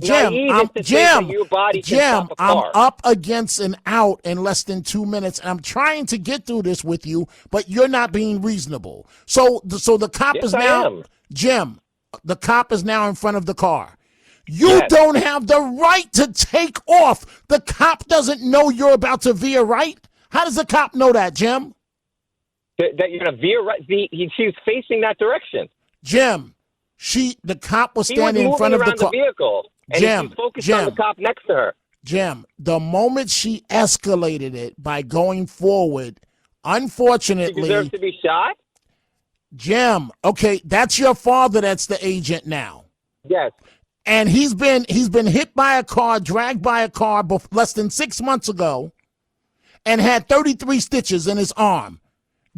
Jim, I'm up against an out in less than 2 minutes, and I'm trying to get through this with you, but you're not being reasonable. So the cop is now, Jim, the cop is now in front of the car. You don't have the right to take off. The cop doesn't know you're about to veer right. How does the cop know that, Jim? That you're going to veer right. She's facing that direction. Jim, the cop was standing in front of the car. Vehicle, and Jim, she's focused on the cop next to her. Jim, the moment she escalated it by going forward, unfortunately, she deserves to be shot. Jim, okay, that's your father. That's the agent now. Yes. And he's been hit by a car, dragged by a car less than 6 months ago, and had 33 stitches in his arm,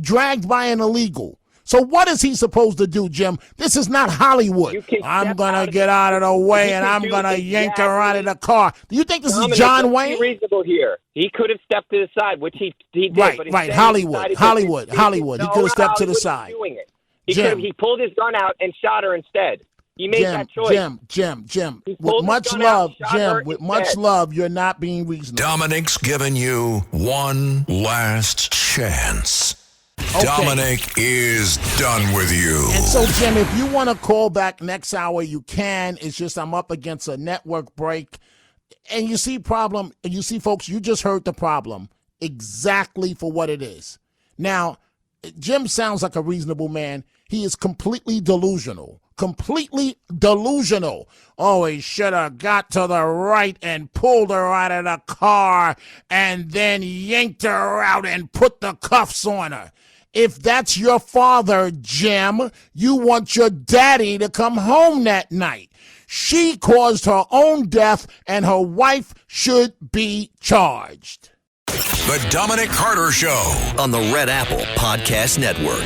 dragged by an illegal. So what is he supposed to do, Jim? This is not Hollywood. I'm going to get out of the way, and I'm going to yank her out of the car. Do you think this is John Wayne? Be reasonable here. He could have stepped to the side, which he did. Right. Hollywood. He could have stepped to the side. He pulled his gun out and shot her instead. He made that choice. Jim. With much love, you're not being reasonable. Dominic's giving you one last chance. Okay. Dominic is done with you. And so, Jim, if you want to call back next hour, you can. It's just I'm up against a network break. And you see, folks, you just heard the problem exactly for what it is. Now, Jim sounds like a reasonable man. He is completely delusional. completely delusional. Oh, he should have got to the right and pulled her out of the car and then yanked her out and put the cuffs on her. If that's your father, Jim, you want your daddy to come home that night. She caused her own death, and her wife should be charged. The Dominic Carter Show on the Red Apple Podcast Network.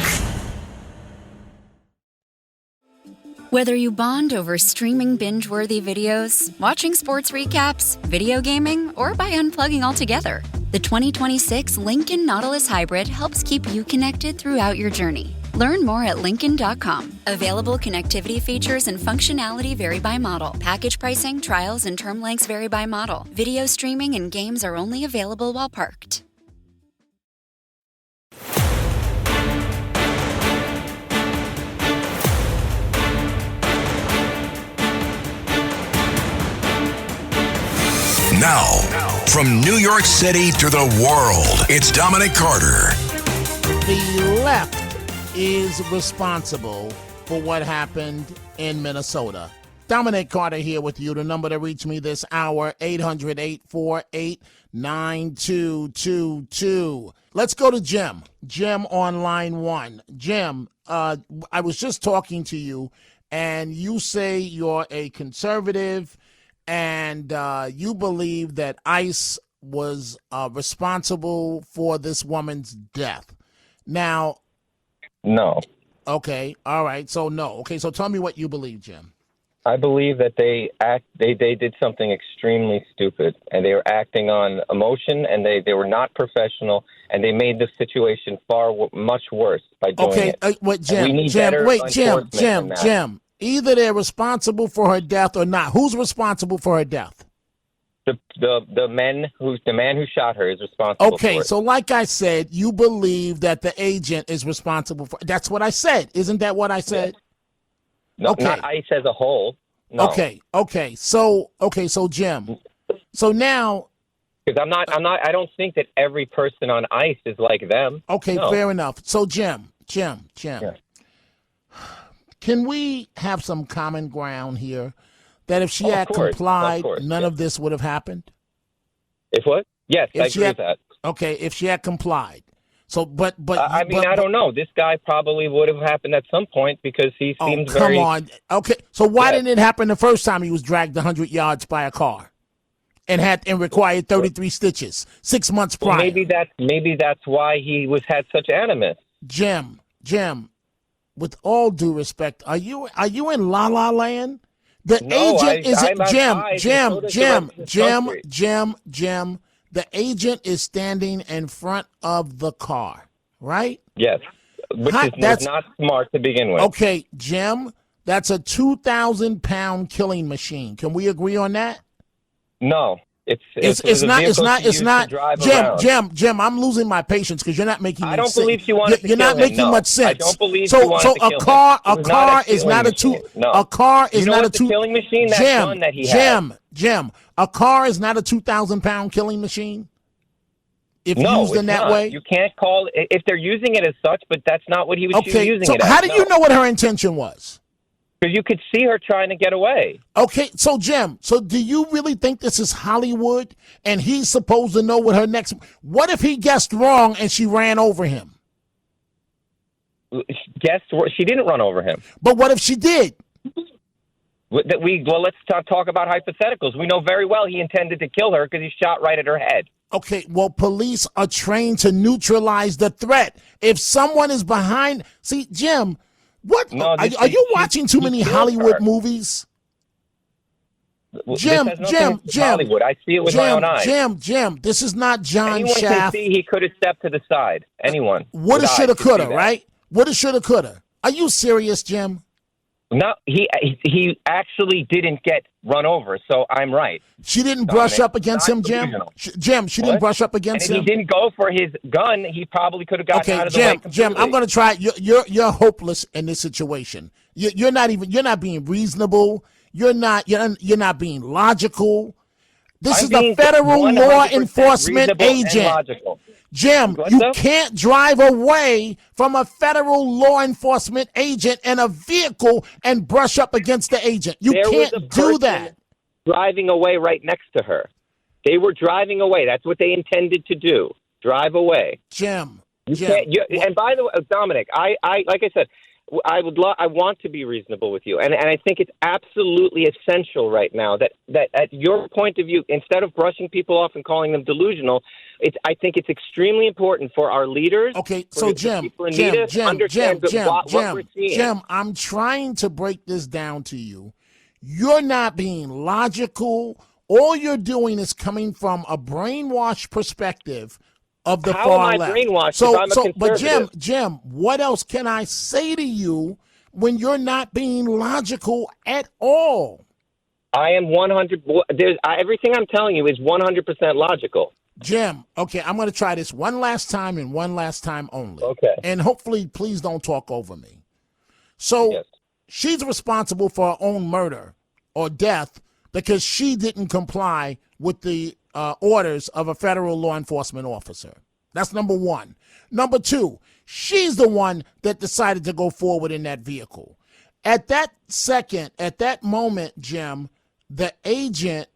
Whether you bond over streaming binge-worthy videos, watching sports recaps, video gaming, or by unplugging altogether, the 2026 Lincoln Nautilus Hybrid helps keep you connected throughout your journey. Learn more at Lincoln.com. Available connectivity features and functionality vary by model. Package pricing, trials, and term lengths vary by model. Video streaming and games are only available while parked. Now, from New York City to the world, it's Dominic Carter. The left is responsible for what happened in Minnesota. Dominic Carter here with you. The number to reach me this hour, 800-848-9222. Let's go to Jim. Jim on line 1. Jim, I was just talking to you, and you say you're a conservative, and you believe that ICE was responsible for this woman's death. Now, No. okay, all right, so no. Okay, so tell me what you believe, Jim. I believe that they did something extremely stupid, and they were acting on emotion, and they were not professional, and they made the situation much worse by doing it. Wait, Jim, we need Jim, better wait, enforcement than that. Jim. Either they're responsible for her death or not. Who's responsible for her death? The man who shot her is responsible. Okay, for it. so like I said, you believe that the agent is responsible for. That's what I said. Isn't that what I said? No, okay. Not ICE as a whole. No. Okay. So Jim. So now, because I don't think that every person on ICE is like them. Okay, No. fair enough. So Jim. Yeah. Can we have some common ground here? That if she Of had course, complied, none of this would have happened? If what? Yes, I agree with that. Okay, if she had complied. So, but I don't know. This guy probably would have happened at some point because he seems very. Come on. Okay, so why didn't it happen the first time he was dragged 100 yards by a car and required 33 stitches 6 months prior? Well, maybe that's why he had such animus. Jim, with all due respect, are you in La La Land? The agent Jim. The agent is standing in front of the car, right? Yes, which was not smart to begin with. Okay, Jim, that's a 2,000-pound killing machine. Can we agree on that? No, it's not. Jim, I'm losing my patience because you're not making. I don't believe she wanted to kill him. You're not making much sense. I don't believe she wanted to kill him. A car is not a killing machine. That gun that he had. Jim, a car is not a 2,000-pound killing machine. If used in that way, you can't call if they're using it as such, but that's not what he was using it as. So how do you know what her intention was? Because you could see her trying to get away. Okay, so Jim, do you really think this is Hollywood and he's supposed to know what her next... What if he guessed wrong and she ran over him? She didn't run over him. But what if she did? Let's talk about hypotheticals. We know very well he intended to kill her because he shot right at her head. Okay, well, police are trained to neutralize the threat. If someone is behind... See, Jim... What are you watching too many Hollywood movies? Jim, Hollywood. I see it with my own eyes. Jim, this is not John Anyone Shaft. Can see he could have stepped to the side. Anyone. Woulda, shoulda, coulda, right? Woulda, shoulda, coulda. Are you serious, Jim? No, he actually didn't get run over, so I'm right. She didn't brush up against him, Jim? Jim, she didn't brush up against him? And if he didn't go for his gun, he probably could have gotten out of the way completely. Jim, I'm going to try. You're hopeless in this situation. You're not being reasonable. You're not being logical. This is the federal law enforcement agent. Jim, you can't drive away from a federal law enforcement agent in a vehicle and brush up against the agent. You can't do that. Driving away right next to her. They were driving away. That's what they intended to do. Drive away. Jim. And by the way, Dominic, I like I said, I want to be reasonable with you, and I think it's absolutely essential right now that at your point of view, instead of brushing people off and calling them delusional, I think it's extremely important for our leaders. Okay, so Jim, I'm trying to break this down to you. You're not being logical. All you're doing is coming from a brainwashed perspective of the far left. Brainwashed so, if I'm a conservative? But Jim, what else can I say to you when you're not being logical at all? I am 100. Everything I'm telling you is 100% logical. Jim, okay, I'm going to try this one last time and one last time only. Okay. And hopefully, please don't talk over me. So she's responsible for her own murder or death because she didn't comply with the orders of a federal law enforcement officer. That's number one. Number two, she's the one that decided to go forward in that vehicle. At that moment, Jim, the agent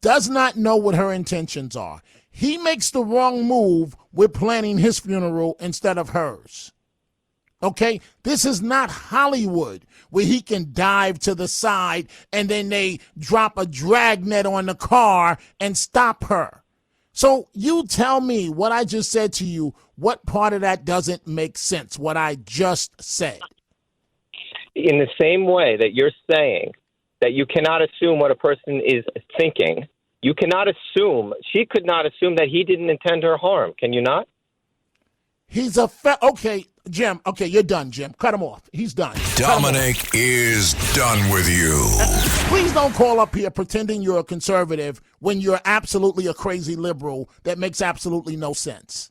does not know what her intentions are. He makes the wrong move with planning his funeral instead of hers. Okay? This is not Hollywood where he can dive to the side and then they drop a dragnet on the car and stop her. So you tell me what I just said to you, what part of that doesn't make sense, what I just said? In the same way that you're saying that you cannot assume what a person is thinking, you cannot assume, she could not assume that he didn't intend her harm. Can you not? He's okay, Jim. Okay, you're done, Jim. Cut him off. He's done. Dominic is done with you. Please don't call up here pretending you're a conservative when you're absolutely a crazy liberal that makes absolutely no sense.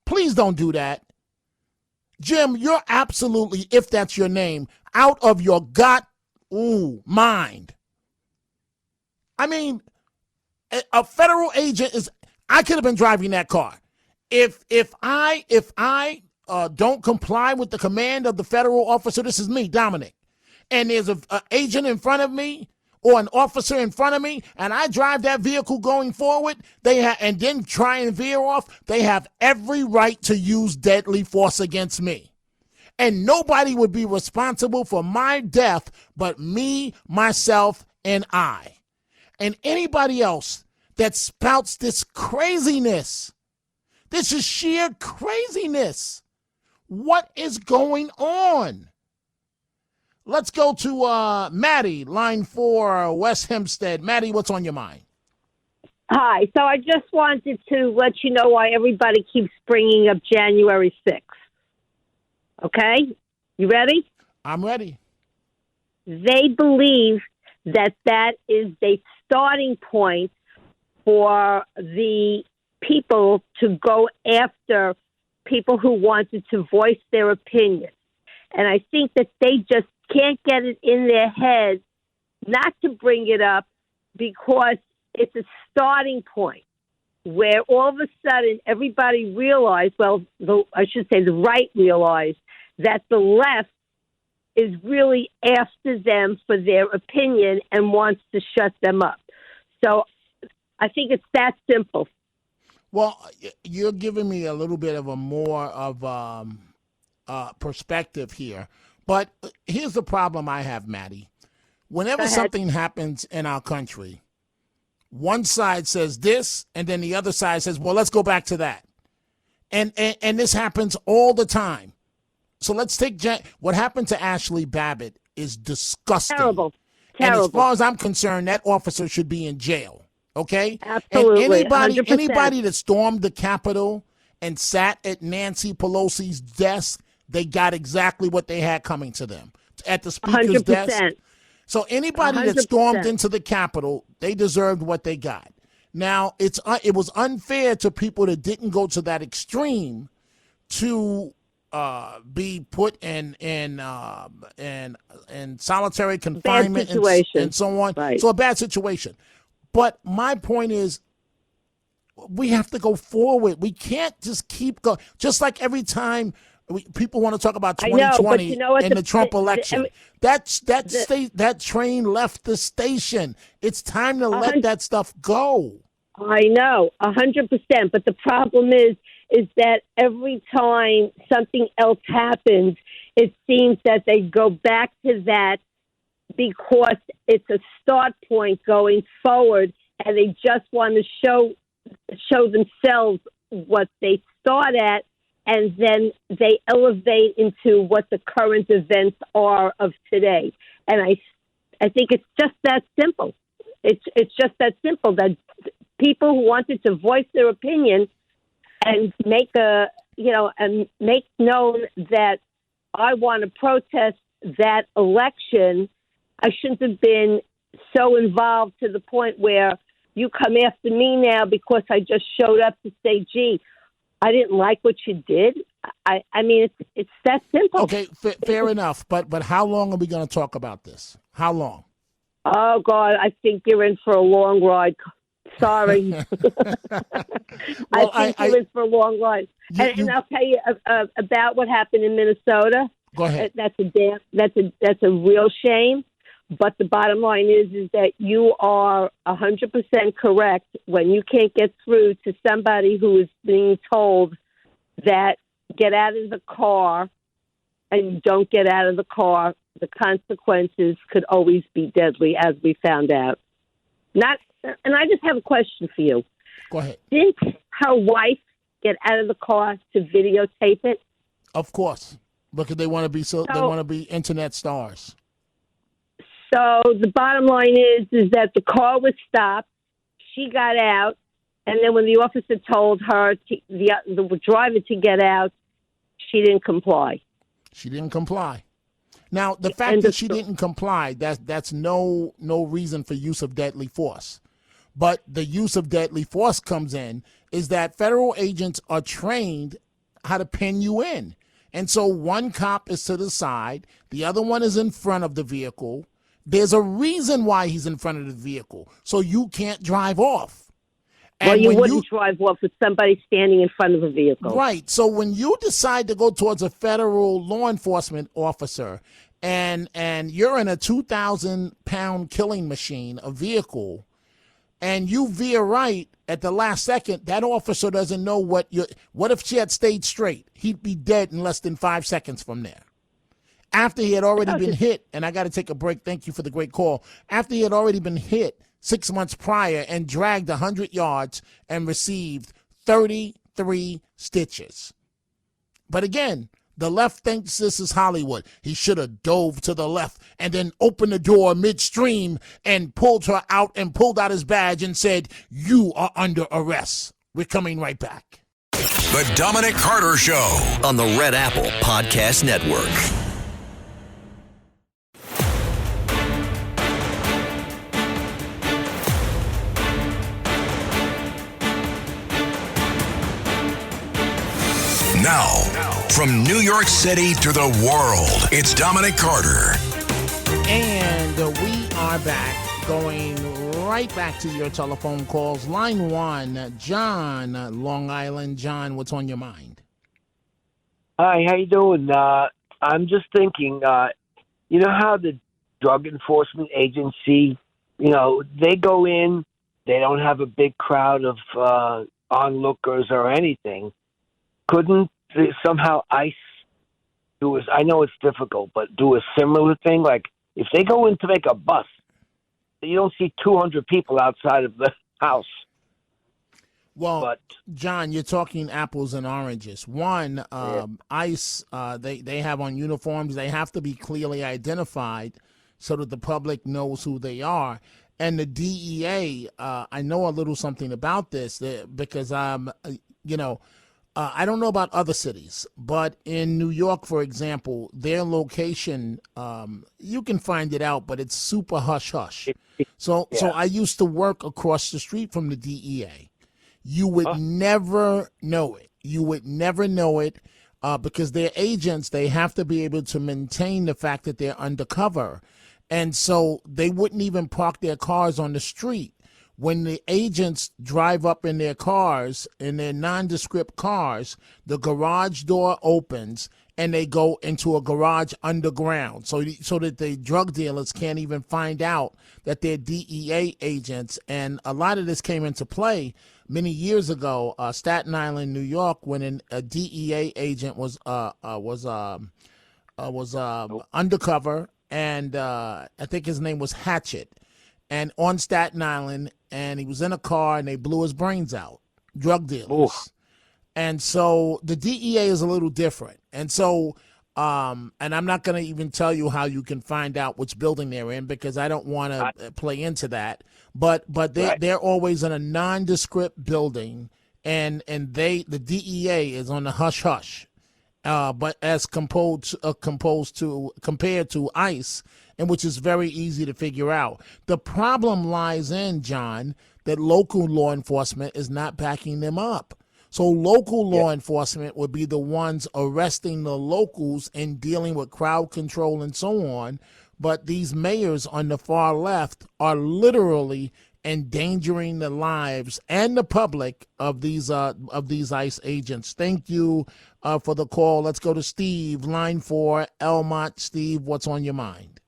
Please don't do that. Jim, you're absolutely, if that's your name, out of your mind. I mean, a federal agent is, I could have been driving that car. If I don't comply with the command of the federal officer, this is me, Dominic, and there's an agent in front of me or an officer in front of me, and I drive that vehicle going forward, and then try and veer off, they have every right to use deadly force against me. And nobody would be responsible for my death but me, myself, and I. And anybody else that spouts this craziness. This is sheer craziness. What is going on? Let's go to Maddie, line 4, West Hempstead. Maddie, what's on your mind? Hi. So I just wanted to let you know why everybody keeps bringing up January 6th. Okay? You ready? I'm ready. They believe that is a starting point for the people to go after people who wanted to voice their opinion. And I think that they just can't get it in their head not to bring it up because it's a starting point where all of a sudden everybody realized, the right realized that the left is really after them for their opinion and wants to shut them up. So I think it's that simple. Well, you're giving me a little bit of a more of perspective here. But here's the problem I have, Maddie. Whenever something happens in our country, one side says this, and then the other side says, well, let's go back to that. And this happens all the time. So let's take what happened to Ashley Babbitt is disgusting. Terrible. And as far as I'm concerned, that officer should be in jail. Okay? Absolutely. And anybody that stormed the Capitol and sat at Nancy Pelosi's desk, they got exactly what they had coming to them at the speaker's 100%. desk. So anybody 100%. that stormed into the Capitol, they deserved what they got. Now, it was unfair to people that didn't go to that extreme to be put in solitary confinement and so on. Right. So a bad situation. But my point is, we have to go forward. We can't just keep going. Just like every time people want to talk about 2020 and the Trump election, that train left the station. It's time to let that stuff go. I know, 100%. But the problem is that every time something else happens, it seems that they go back to that because it's a start point going forward, and they just want to show themselves what they start at, and then they elevate into what the current events are of today. And I think it's just that simple. It's just that simple, that people who wanted to voice their opinion and make make known that I want to protest that election, I shouldn't have been so involved to the point where you come after me now because I just showed up to say, gee, I didn't like what you did. I mean, it's that simple. Okay, fair enough. But how long are we going to talk about this? How long? Oh, God, I think you're in for a long ride. Sorry. I think you're in for a long ride. And I'll tell you about what happened in Minnesota. Go ahead. That's a real shame. But the bottom line is that you are 100% correct when you can't get through to somebody who is being told that get out of the car, and you don't get out of the car, the consequences could always be deadly, as we found out. And I just have a question for you. Go ahead. Didn't her wife get out of the car to videotape it? Of course, because they want to be internet stars. So the bottom line is that the car was stopped. She got out, and then when the officer told her the driver to get out, she didn't comply. She didn't comply. Now, the fact that she didn't comply, that's no reason for use of deadly force. But the use of deadly force comes in is that federal agents are trained how to pin you in. And so one cop is to the side, the other one is in front of the vehicle. There's a reason why he's in front of the vehicle, so you can't drive off. And well, you wouldn't drive off with somebody standing in front of a vehicle. Right. So when you decide to go towards a federal law enforcement officer and you're in a 2,000-pound killing machine, a vehicle, and you veer right at the last second, that officer doesn't know what if she had stayed straight? He'd be dead in less than 5 seconds from there. After he had already been hit, and I got to take a break. Thank you for the great call. After he had already been hit 6 months prior and dragged 100 yards and received 33 stitches. But again, the left thinks this is Hollywood. He should have dove to the left and then opened the door midstream and pulled her out and pulled out his badge and said, "You are under arrest." We're coming right back. The Dominic Carter Show on the Red Apple Podcast Network. Now, from New York City to the world, it's Dominic Carter. And we are back, going right back to your telephone calls. Line 1, John, Long Island. John, what's on your mind? Hi, how you doing? I'm just thinking, you know how the Drug Enforcement Agency, they go in, they don't have a big crowd of onlookers or anything. Couldn't somehow ICE do I know it's difficult, but do a similar thing? Like, if they go in to make a bust, you don't see 200 people outside of the house. Well, John, you're talking apples and oranges. One, ICE, they have on uniforms, they have to be clearly identified so that the public knows who they are. And the DEA, I know a little something about this because I don't know about other cities, but in New York, for example, their location, you can find it out, but it's super hush-hush. So I used to work across the street from the DEA. You would never know it. You would never know it because they're agents. They have to be able to maintain the fact that they're undercover. And so they wouldn't even park their cars on the street. When the agents drive up in their cars, in their nondescript cars, the garage door opens and they go into a garage underground so that the drug dealers can't even find out that they're DEA agents. And a lot of this came into play many years ago, Staten Island, New York, when a DEA agent was undercover, and I think his name was Hatchet, and on Staten Island, and he was in a car, and they blew his brains out, drug dealers. Ooh. And so the DEA is a little different. And so, and I'm not going to even tell you how you can find out which building they're in because I don't want to play into that. But they're always in a nondescript building, and the DEA is on the hush hush. But as compared to ICE, and which is very easy to figure out. The problem lies in, John, that local law enforcement is not backing them up. So local law enforcement would be the ones arresting the locals and dealing with crowd control and so on. But these mayors on the far left are literally endangering the lives and the public of these ICE agents. Thank you for the call. Let's go to Steve, line 4, Elmont. Steve, what's on your mind?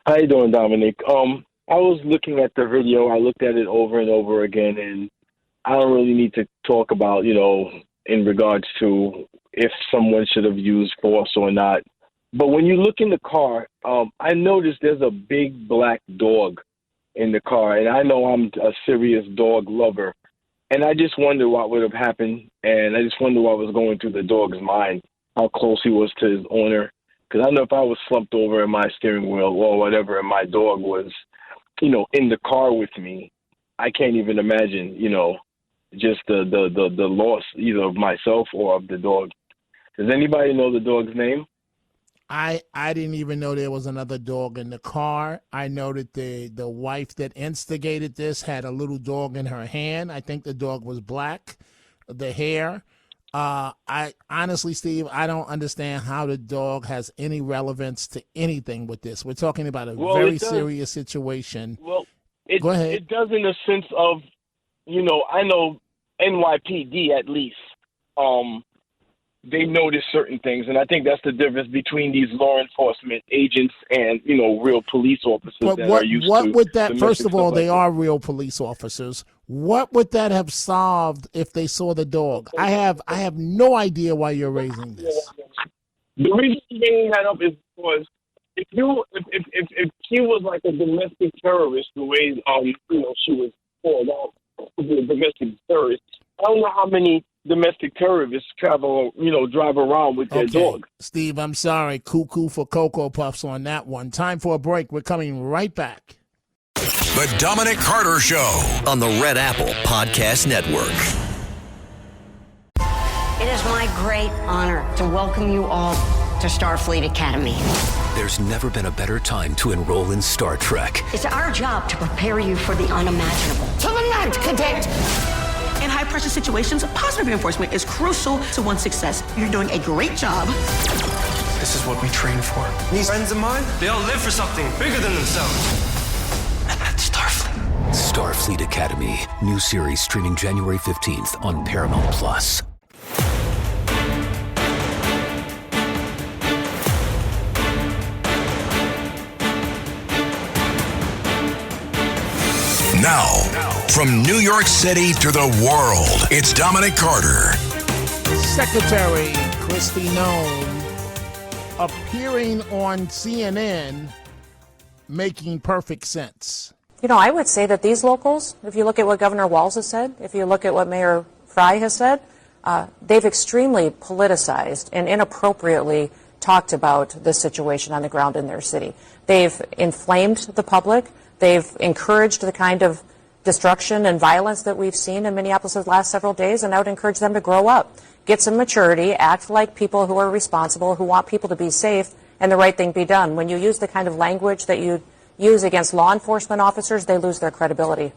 How you doing, Dominic? I was looking at the video. I looked at it over and over again, and I don't really need to talk about, in regards to if someone should have used force or not. But when you look in the car, I noticed there's a big black dog in the car, and I know I'm a serious dog lover, and I just wonder what would have happened, and I just wonder what was going through the dog's mind, how close he was to his owner. Because I know if I was slumped over in my steering wheel or whatever, and my dog was, in the car with me, I can't even imagine, just the loss either of myself or of the dog. Does anybody know the dog's name? I didn't even know there was another dog in the car. I know that the wife that instigated this had a little dog in her hand. I think the dog was black, the hair. I honestly, Steve, I don't understand how the dog has any relevance to anything with this. We're talking about a very serious situation. Well, go ahead. It does in the sense of, I know NYPD at least, they notice certain things, and I think that's the difference between these law enforcement agents and, real police officers that are used to. What would that, first of all, they are real police officers. What would that have solved if they saw the dog? I have no idea why you're raising this. The reason I'm bringing that up is because if she was like a domestic terrorist, the way she was called out to be a domestic terrorist, I don't know how many domestic terrorists drive around with their dog. Steve, I'm sorry. Cuckoo for Cocoa Puffs on that one. Time for a break. We're coming right back. The Dominic Carter Show on the Red Apple Podcast Network. It is my great honor to welcome you all to Starfleet Academy. There's never been a better time to enroll in Star Trek. It's our job to prepare you for the unimaginable. To the night, cadet! In high-pressure situations, positive reinforcement is crucial to one's success. You're doing a great job. This is what we train for. These friends of mine, they all live for something bigger than themselves. And that's Starfleet. Starfleet Academy. New series streaming January 15th on Paramount+. Now, from New York City to the world, it's Dominic Carter. Secretary Kristi Noem appearing on CNN, making perfect sense. I would say that these locals, if you look at what Governor Walz has said, if you look at what Mayor Fry has said, they've extremely politicized and inappropriately talked about the situation on the ground in their city. They've inflamed the public. They've encouraged the kind of destruction and violence that we've seen in Minneapolis the last several days, and I would encourage them to grow up, get some maturity, act like people who are responsible, who want people to be safe, and the right thing be done. When you use the kind of language that you use against law enforcement officers, they lose their credibility.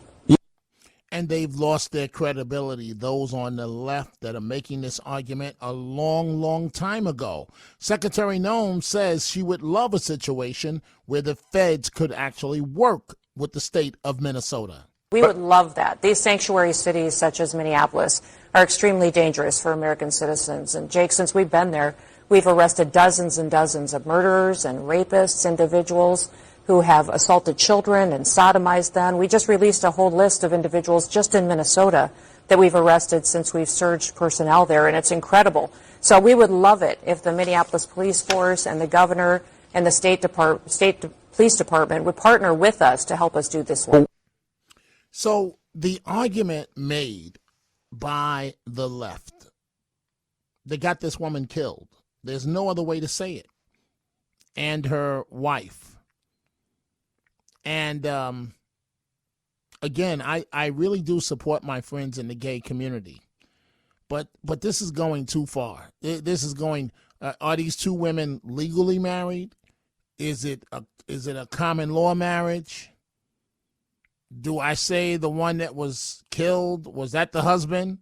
And they've lost their credibility, those on the left that are making this argument a long, long time ago. Secretary Noem says she would love a situation where the feds could actually work with the state of Minnesota. We would love that. These sanctuary cities, such as Minneapolis, are extremely dangerous for American citizens. And Jake, since we've been there, we've arrested dozens and dozens of murderers and rapists, individuals who have assaulted children and sodomized them. We just released a whole list of individuals just in Minnesota that we've arrested since we've surged personnel there, and it's incredible. So we would love it if the Minneapolis police force and the governor and the state police department would partner with us to help us do this work. So the argument made by the left, they got this woman killed. There's no other way to say it. And her wife. And again, I really do support my friends in the gay community. But this is going too far. This is going, are these two women legally married? Is it a common law marriage? Do I say the one that was killed, was that the husband?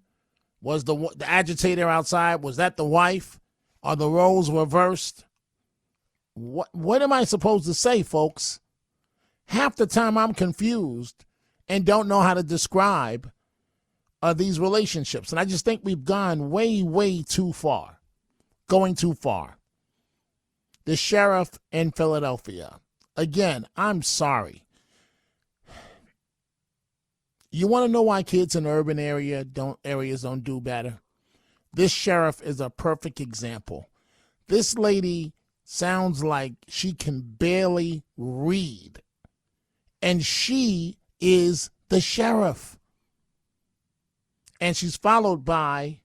Was the agitator outside, was that the wife? Are the roles reversed? What am I supposed to say, folks? Half the time I'm confused and don't know how to describe these relationships. And I just think we've gone way, way too far. Going too far. The sheriff in Philadelphia. Again, I'm sorry. You want to know why kids in urban areas don't do better? This sheriff is a perfect example. This lady sounds like she can barely read. And she is the sheriff. And she's followed by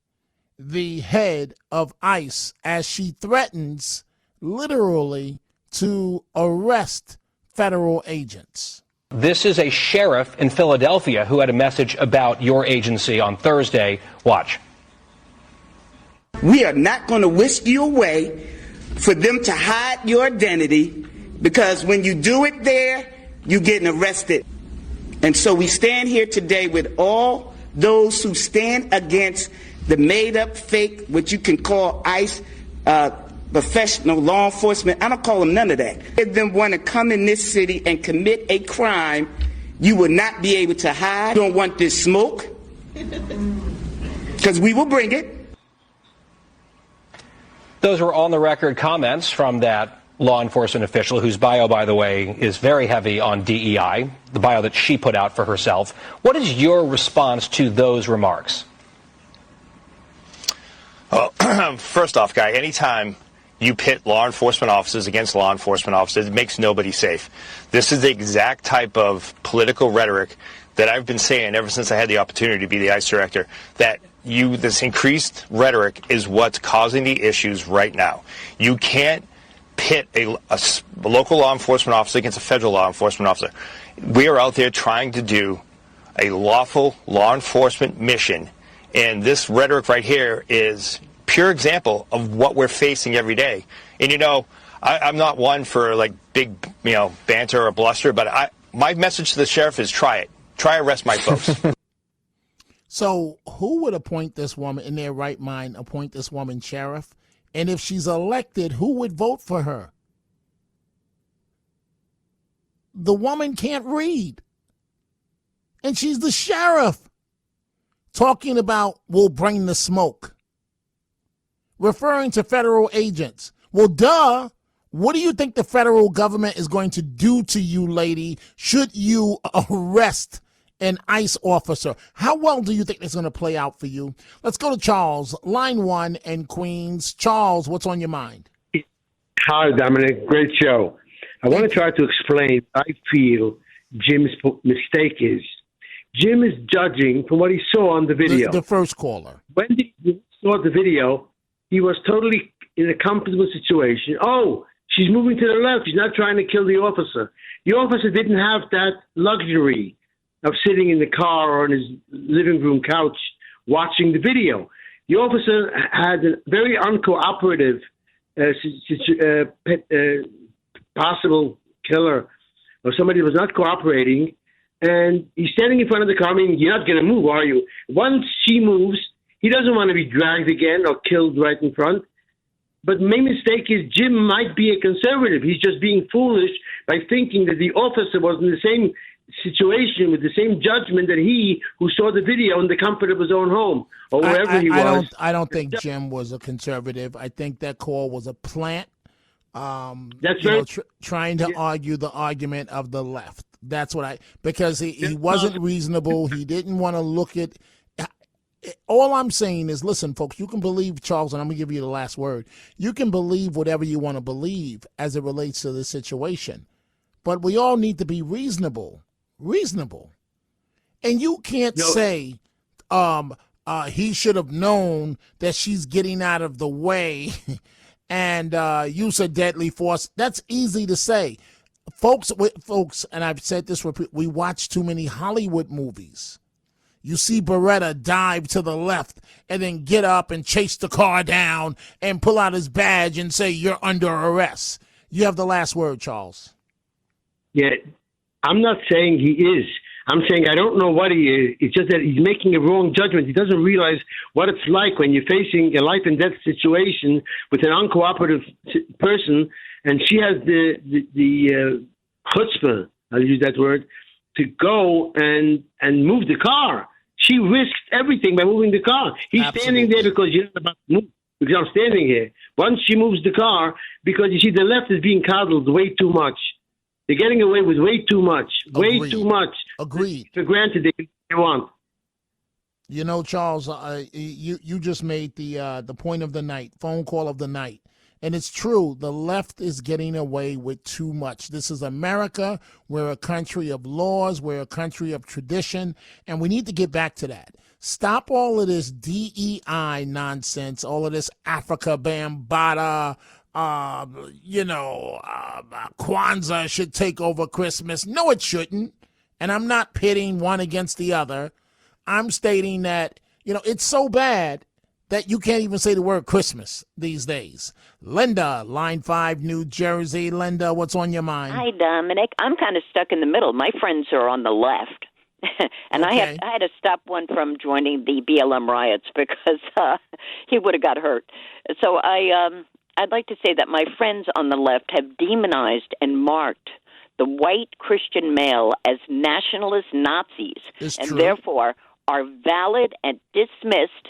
the head of ICE as she threatens literally to arrest federal agents. This is a sheriff in Philadelphia who had a message about your agency on Thursday. Watch. We are not going to whisk you away for them to hide your identity, because when you do it there, you're getting arrested. And so we stand here today with all those who stand against the made-up, fake, what you can call ICE, professional law enforcement. I don't call them none of that. If them want to come in this city and commit a crime, you will not be able to hide. You don't want this smoke, because we will bring it. Those were on-the-record comments from that law enforcement official, whose bio, by the way, is very heavy on DEI, the bio that she put out for herself. What is your response to those remarks? Well, first off, Guy, anytime you pit law enforcement officers against law enforcement officers, it makes nobody safe. This is the exact type of political rhetoric that I've been saying ever since I had the opportunity to be the ICE director, that this increased rhetoric is what's causing the issues right now. You can't pit a local law enforcement officer against a federal law enforcement officer. We are out there trying to do a lawful law enforcement mission, and this rhetoric right here is pure example of what we're facing every day. And I'm not one for like big banter or bluster, but my message to the sheriff is try it. Try arrest my folks. So who would appoint this woman, in their right mind, appoint this woman sheriff? And if she's elected, who would vote for her? The woman can't read. And she's the sheriff. Talking about, we'll bring the smoke. Referring to federal agents. Well, duh. What do you think the federal government is going to do to you, lady, should you arrest an ICE officer? How well do you think it's going to play out for you? Let's go to Charles, line 1 in Queens. Charles, what's on your mind? Hi, Dominic. Great show. I want to try to explain what I feel Jim's mistake is. Jim is judging from what he saw on the video. The first caller. When he saw the video, he was totally in a comfortable situation. Oh, she's moving to the left. She's not trying to kill the officer. The officer didn't have that luxury of sitting in the car or on his living room couch watching the video. The officer had a very uncooperative possible killer or somebody who was not cooperating, and he's standing in front of the car. I mean, you're not going to move, are you? Once she moves, he doesn't want to be dragged again or killed right in front. But my mistake is Jim might be a conservative. He's just being foolish by thinking that the officer was in the same situation with the same judgment that he who saw the video in the comfort of his own home or wherever he was. I don't think Jim was a conservative. I think that call was a plant. That's you right. know, trying to argue the argument of the left. That's what because he wasn't reasonable. He didn't want to look at. All I'm saying is, listen, folks, you can believe, Charles, and I'm going to give you the last word. You can believe whatever you want to believe as it relates to this situation. But we all need to be reasonable. Reasonable. And you can't say he should have known that she's getting out of the way and use a deadly force. That's easy to say. Folks, and I've said this, we watch too many Hollywood movies. You see Beretta dive to the left and then get up and chase the car down and pull out his badge and say, you're under arrest. You have the last word, Charles. Yeah, I'm not saying he is. I'm saying I don't know what he is. It's just that he's making a wrong judgment. He doesn't realize what it's like when you're facing a life and death situation with an uncooperative person, and she has the chutzpah, I'll use that word, to go and move the car. She risked everything by moving the car. He's standing there because you're not about to move, because I'm standing here. Once she moves the car, because you see the left is being coddled way too much. They're getting away with way too much. Agreed. Way too much. Agreed. For granted they want. You know, Charles, you just made the point of the night, phone call of the night. And it's true, the left is getting away with too much. This is America. We're a country of laws. We're a country of tradition. And we need to get back to that. Stop all of this DEI nonsense, all of this Africa Bambaataa, Kwanzaa should take over Christmas. No, it shouldn't. And I'm not pitting one against the other. I'm stating that, it's so bad that you can't even say the word Christmas these days. Linda, line 5, New Jersey. Linda, what's on your mind? Hi, Dominic. I'm kind of stuck in the middle. My friends are on the left. And Okay. I had to stop one from joining the BLM riots because he would have got hurt. So I'd like to say that my friends on the left have demonized and marked the white Christian male as nationalist Nazis, and true. therefore are valid and dismissed,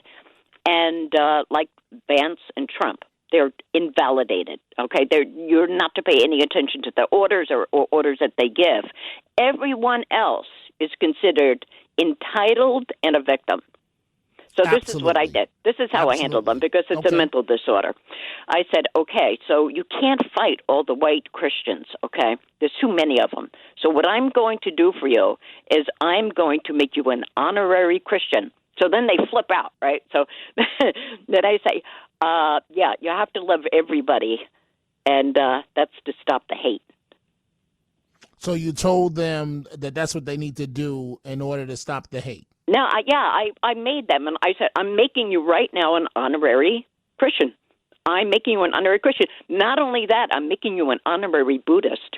and like Vance and Trump, they're invalidated. Okay, you're not to pay any attention to the orders or orders that they give. Everyone else is considered entitled and a victim. So this is what I did. This is how I handled them because it's a mental disorder. I said, okay, so you can't fight all the white Christians, okay? There's too many of them. So what I'm going to do for you is I'm going to make you an honorary Christian. So then they flip out, right? So then I say, you have to love everybody, and that's to stop the hate. So you told them that that's what they need to do in order to stop the hate. No, I made them, and I said, I'm making you right now an honorary Christian. I'm making you an honorary Christian. Not only that, I'm making you an honorary Buddhist,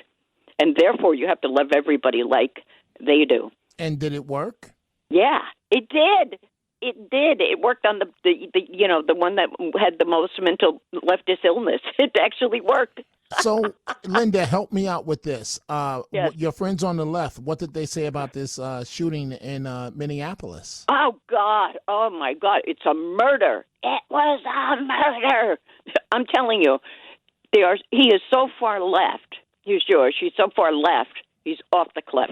and therefore you have to love everybody like they do. And did it work? Yeah, it did. It did. It worked on the one that had the most mental leftist illness. It actually worked. So, Linda, help me out with this. Yes. Your friends on the left, what did they say about this shooting in Minneapolis? Oh, God. Oh, my God. It's a murder. It was a murder. I'm telling you, he is so far left. He's Jewish. He's so far left. He's off the cliff.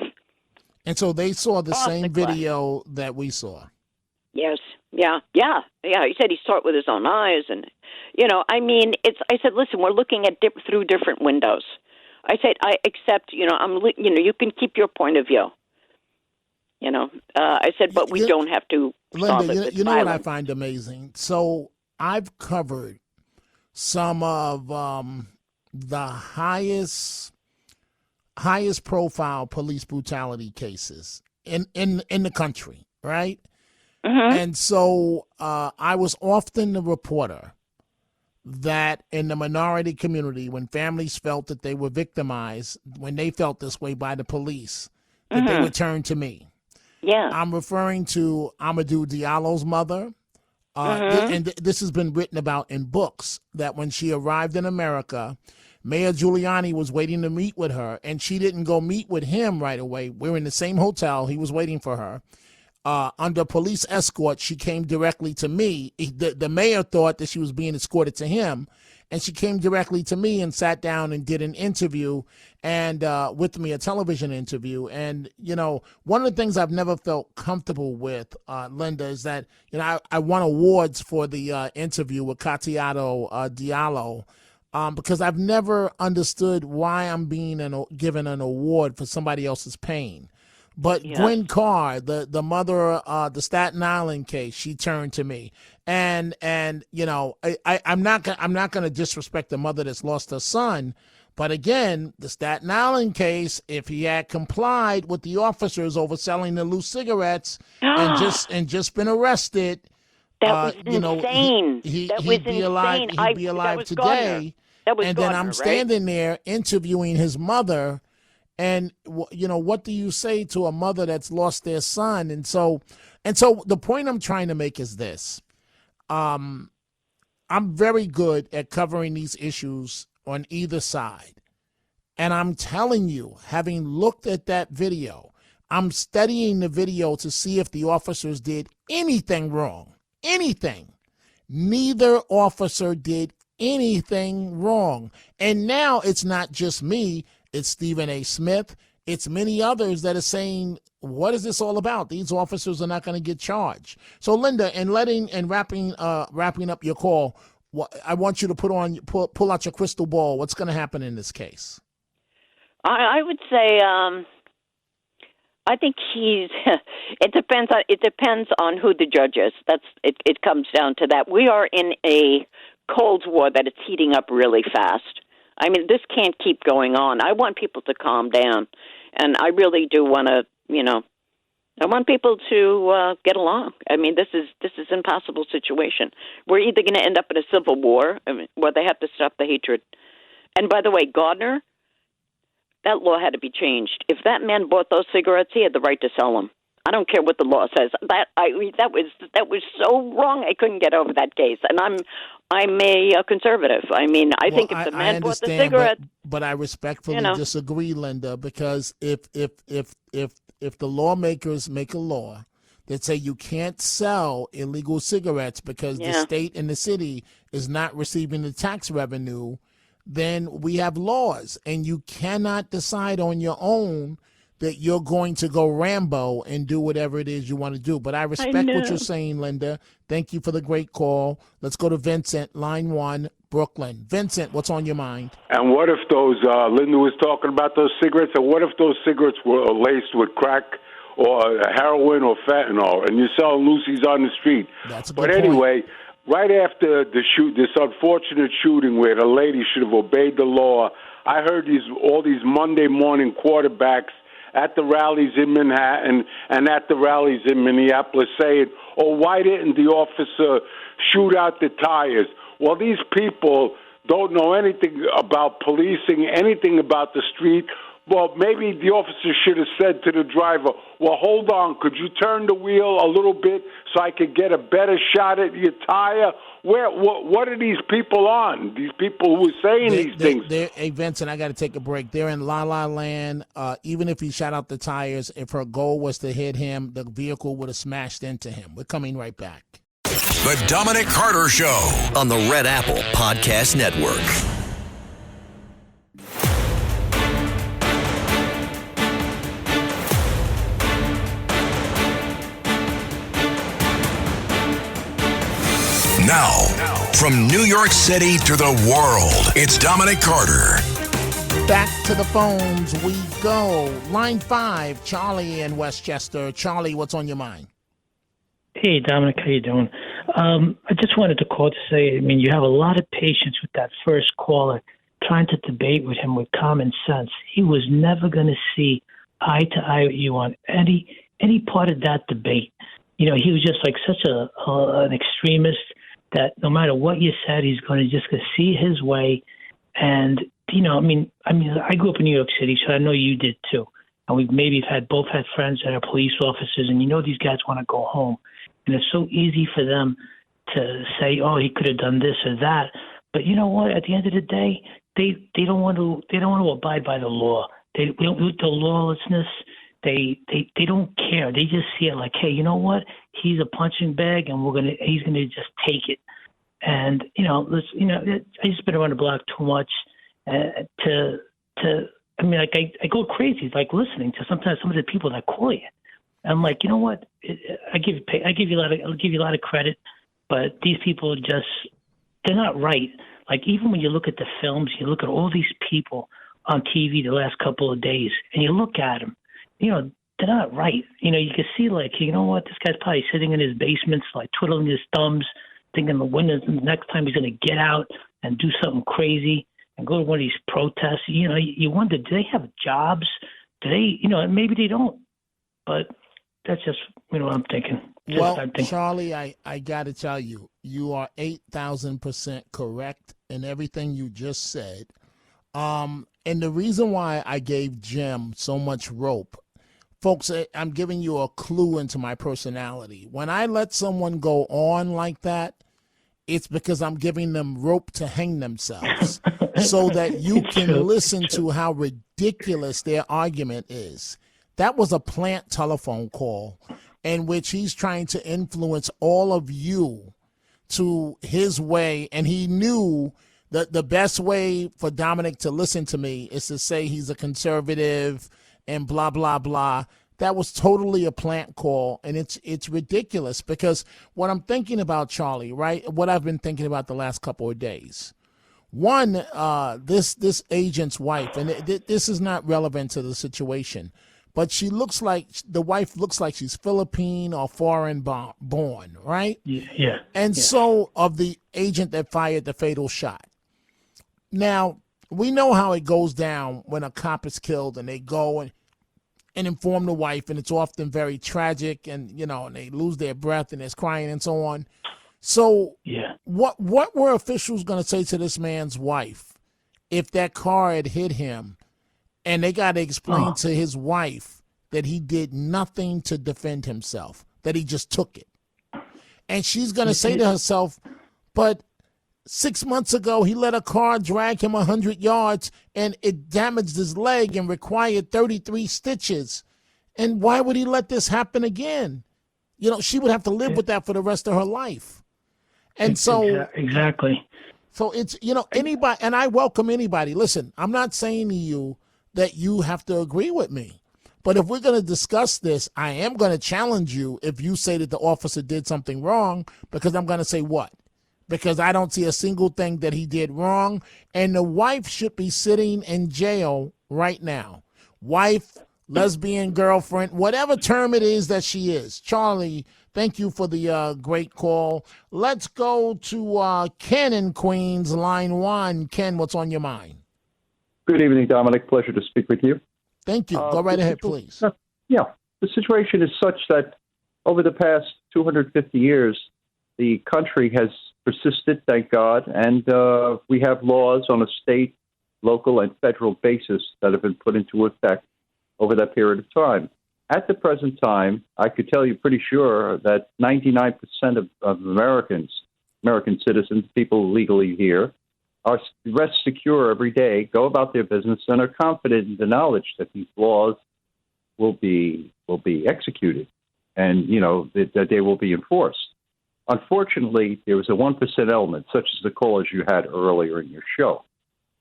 And so they saw the same video that we saw. Yes. Yeah. He said he saw it with his own eyes, and I said, listen, we're looking at through different windows. I said, I accept. You can keep your point of view. I said, but we don't have to solve Linda, it. you know what I find amazing? So I've covered some of the highest profile police brutality cases in the country, right? Mm-hmm. And so I was often the reporter that in the minority community, when families felt that they were victimized, when they felt this way by the police, that they would turn to me. Yeah. I'm referring to Amadou Diallo's mother. And this has been written about in books, that when she arrived in America, Mayor Giuliani was waiting to meet with her, and she didn't go meet with him right away. We're in the same hotel. He was waiting for her. Under police escort, she came directly to me. The mayor thought that she was being escorted to him, and she came directly to me and sat down and did an interview and with me, a television interview. And, one of the things I've never felt comfortable with, Linda, is that, I won awards for the interview with Katiato Diallo because I've never understood why I'm being given an award for somebody else's pain. But yeah. Gwen Carr, the mother, the Staten Island case, she turned to me, and I'm not gonna disrespect the mother that's lost her son, but again, the Staten Island case, if he had complied with the officers over selling the loose cigarettes and just been arrested, that was insane. He'd be alive. He'd be alive today. That was and Gardner, then I'm right? standing there interviewing his mother. And, what do you say to a mother that's lost their son? And so the point I'm trying to make is this. I'm very good at covering these issues on either side. And I'm telling you, having looked at that video, I'm studying the video to see if the officers did anything wrong. Anything. Neither officer did anything wrong. And now it's not just me. It's Stephen A. Smith. It's many others that are saying, what is this all about? These officers are not going to get charged. So, Linda, wrapping up your call, I want you to pull out your crystal ball. What's going to happen in this case? I would say I think it depends on who the judge is. It comes down to that. We are in a Cold War that it's heating up really fast. I mean, this can't keep going on. I want people to calm down, and I really do want to, I want people to get along. I mean, this is an impossible situation. We're either going to end up in a civil war, where they have to stop the hatred. And by the way, Gardner, that law had to be changed. If that man bought those cigarettes, he had the right to sell them. I don't care what the law says. That was so wrong. I couldn't get over that case, and I'm a conservative. I mean, I think if the man bought the cigarette, but I respectfully disagree, Linda, because if the lawmakers make a law that say you can't sell illegal cigarettes because the state and the city is not receiving the tax revenue, then we have laws, and you cannot decide on your own that you're going to go Rambo and do whatever it is you want to do. But I respect what you're saying, Linda. Thank you for the great call. Let's go to Vincent, line 1, Brooklyn. Vincent, what's on your mind? And what if those, Linda was talking about those cigarettes, and what if those cigarettes were laced with crack or heroin or fentanyl, and you're selling loosies on the street? That's a good point. But anyway, right after this unfortunate shooting where the lady should have obeyed the law, I heard all these Monday morning quarterbacks at the rallies in Manhattan and at the rallies in Minneapolis saying, why didn't the officer shoot out the tires? Well, these people don't know anything about policing, anything about the street. Well, maybe the officer should have said to the driver, well, hold on, could you turn the wheel a little bit so I could get a better shot at your tire? What are these people on? These people who are saying these things. Hey, Vincent, I got to take a break. They're in La La Land. Even if he shot out the tires, if her goal was to hit him, the vehicle would have smashed into him. We're coming right back. The Dominic Carter Show on the Red Apple Podcast Network. Now, from New York City to the world, it's Dominic Carter. Back to the phones we go. Line 5, Charlie in Westchester. Charlie, what's on your mind? Hey, Dominic, how you doing? I just wanted to call to say, you have a lot of patience with that first caller trying to debate with him with common sense. He was never going to see eye to eye with you on any part of that debate. He was just like such an extremist that no matter what you said, he's going to just see his way. And, I grew up in New York City, so I know you did too. And we've both had friends that are police officers, and these guys want to go home. And it's so easy for them to say, he could have done this or that. But you know what? At the end of the day, they don't want to abide by the law. They with the lawlessness. They don't care. They just see it like, hey, you know what? He's a punching bag, and he's gonna just take it. And I just been around the block too much I mean, like I go crazy, like listening to sometimes some of the people that call you. I'm like, you know what? I'll give you a lot of credit, but these people they're not right. Like even when you look at the films, you look at all these people on TV the last couple of days, and you look at them, they're not right. You can see like, you know what? This guy's probably sitting in his basement, like twiddling his thumbs, thinking the next time he's going to get out and do something crazy and go to one of these protests. You wonder, do they have jobs? Do they, maybe they don't. But that's just, what I'm thinking. Charlie, I got to tell you, you are 8,000% correct in everything you just said. And the reason why I gave Jim so much rope, folks, I'm giving you a clue into my personality. When I let someone go on like that, it's because I'm giving them rope to hang themselves so that you can listen to how ridiculous their argument is. That was a plant telephone call in which he's trying to influence all of you to his way, and he knew that the best way for Dominic to listen to me is to say he's a conservative and blah, blah, blah. That was totally a plant call, and it's ridiculous because what I'm thinking about, Charlie, right, what I've been thinking about the last couple of days. One, this agent's wife, and this is not relevant to the situation, but the wife looks like she's Philippine or foreign born, right? Yeah. And so of the agent that fired the fatal shot. Now, we know how it goes down when a cop is killed and they go and inform the wife, and it's often very tragic, and and they lose their breath and there's crying and so on. So what were officials going to say to this man's wife if that car had hit him, and they got to explain to his wife that he did nothing to defend himself, that he just took it? And she's going to say to herself, but 6 months ago, he let a car drag him 100 yards, and it damaged his leg and required 33 stitches. And why would he let this happen again? She would have to live with that for the rest of her life. And so exactly. So it's, anybody, and I welcome anybody. Listen, I'm not saying to you that you have to agree with me. But if we're going to discuss this, I am going to challenge you if you say that the officer did something wrong, because I'm going to say what? Because I don't see a single thing that he did wrong. And the wife should be sitting in jail right now. Wife, lesbian, girlfriend, whatever term it is that she is. Charlie, thank you for the great call. Let's go to Ken in Queens, line 1. Ken, what's on your mind? Good evening, Dominic. Pleasure to speak with you. Thank you. Go right ahead, please. The situation is such that over the past 250 years, the country has persisted, thank God, and we have laws on a state, local, and federal basis that have been put into effect over that period of time. At the present time, I could tell you pretty sure that 99% of American citizens, people legally here, are rest secure every day, go about their business, and are confident in the knowledge that these laws will be executed, and that they will be enforced. Unfortunately, there was a 1% element, such as the callers you had earlier in your show.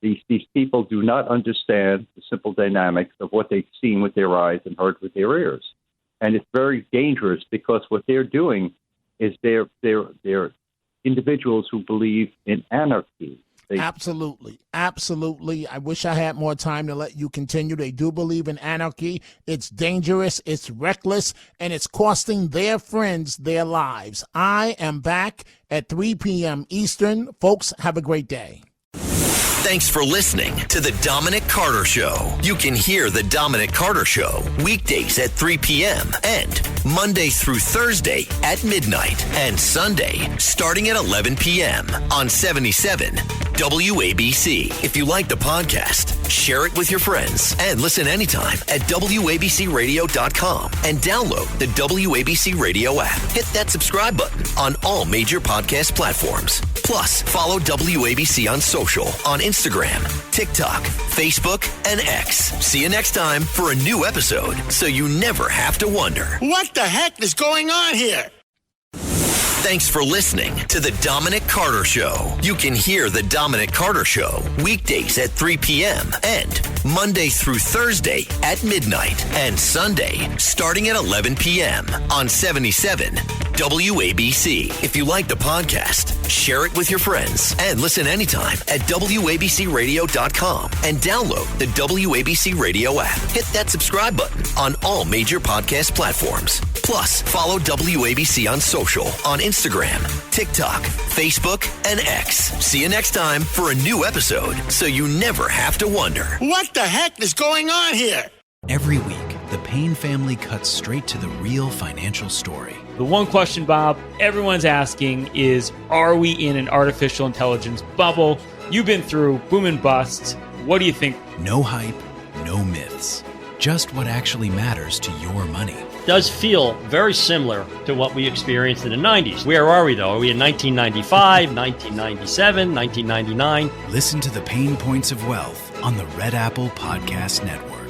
These people do not understand the simple dynamics of what they've seen with their eyes and heard with their ears. And it's very dangerous because what they're doing is they're individuals who believe in anarchy. Absolutely. Absolutely. I wish I had more time to let you continue. They do believe in anarchy. It's dangerous, it's reckless, and it's costing their friends their lives. I am back at 3 p.m. Eastern. Folks, have a great day. Thanks for listening to The Dominic Carter Show. You can hear The Dominic Carter Show weekdays at 3 p.m. and Monday through Thursday at midnight and Sunday starting at 11 p.m. on 77 WABC. If you like the podcast, share it with your friends and listen anytime at WABCRadio.com and download the WABC Radio app. Hit that subscribe button on all major podcast platforms. Plus, follow WABC on social, on Instagram, TikTok, Facebook, and X. See you next time for a new episode, so you never have to wonder. What the heck is going on here? Thanks for listening to The Dominic Carter Show. You can hear The Dominic Carter Show weekdays at 3 p.m. and Monday through Thursday at midnight and Sunday starting at 11 p.m. on 77 WABC. If you like the podcast, share it with your friends and listen anytime at WABCRadio.com and download the WABC Radio app. Hit that subscribe button on all major podcast platforms. Plus, follow WABC on social, on Instagram, TikTok, Facebook, and X. See you next time for a new episode, so you never have to wonder. What the heck is going on here? Every week, the Payne family cuts straight to the real financial story. The one question, Bob, everyone's asking is, are we in an artificial intelligence bubble? You've been through boom and bust. What do you think? No hype, no myths. Just what actually matters to your money. Does feel very similar to what we experienced in the 90s. Where are we, though? Are we in 1995, 1997, 1999? Listen to the Pain Points of Wealth on the Red Apple Podcast Network.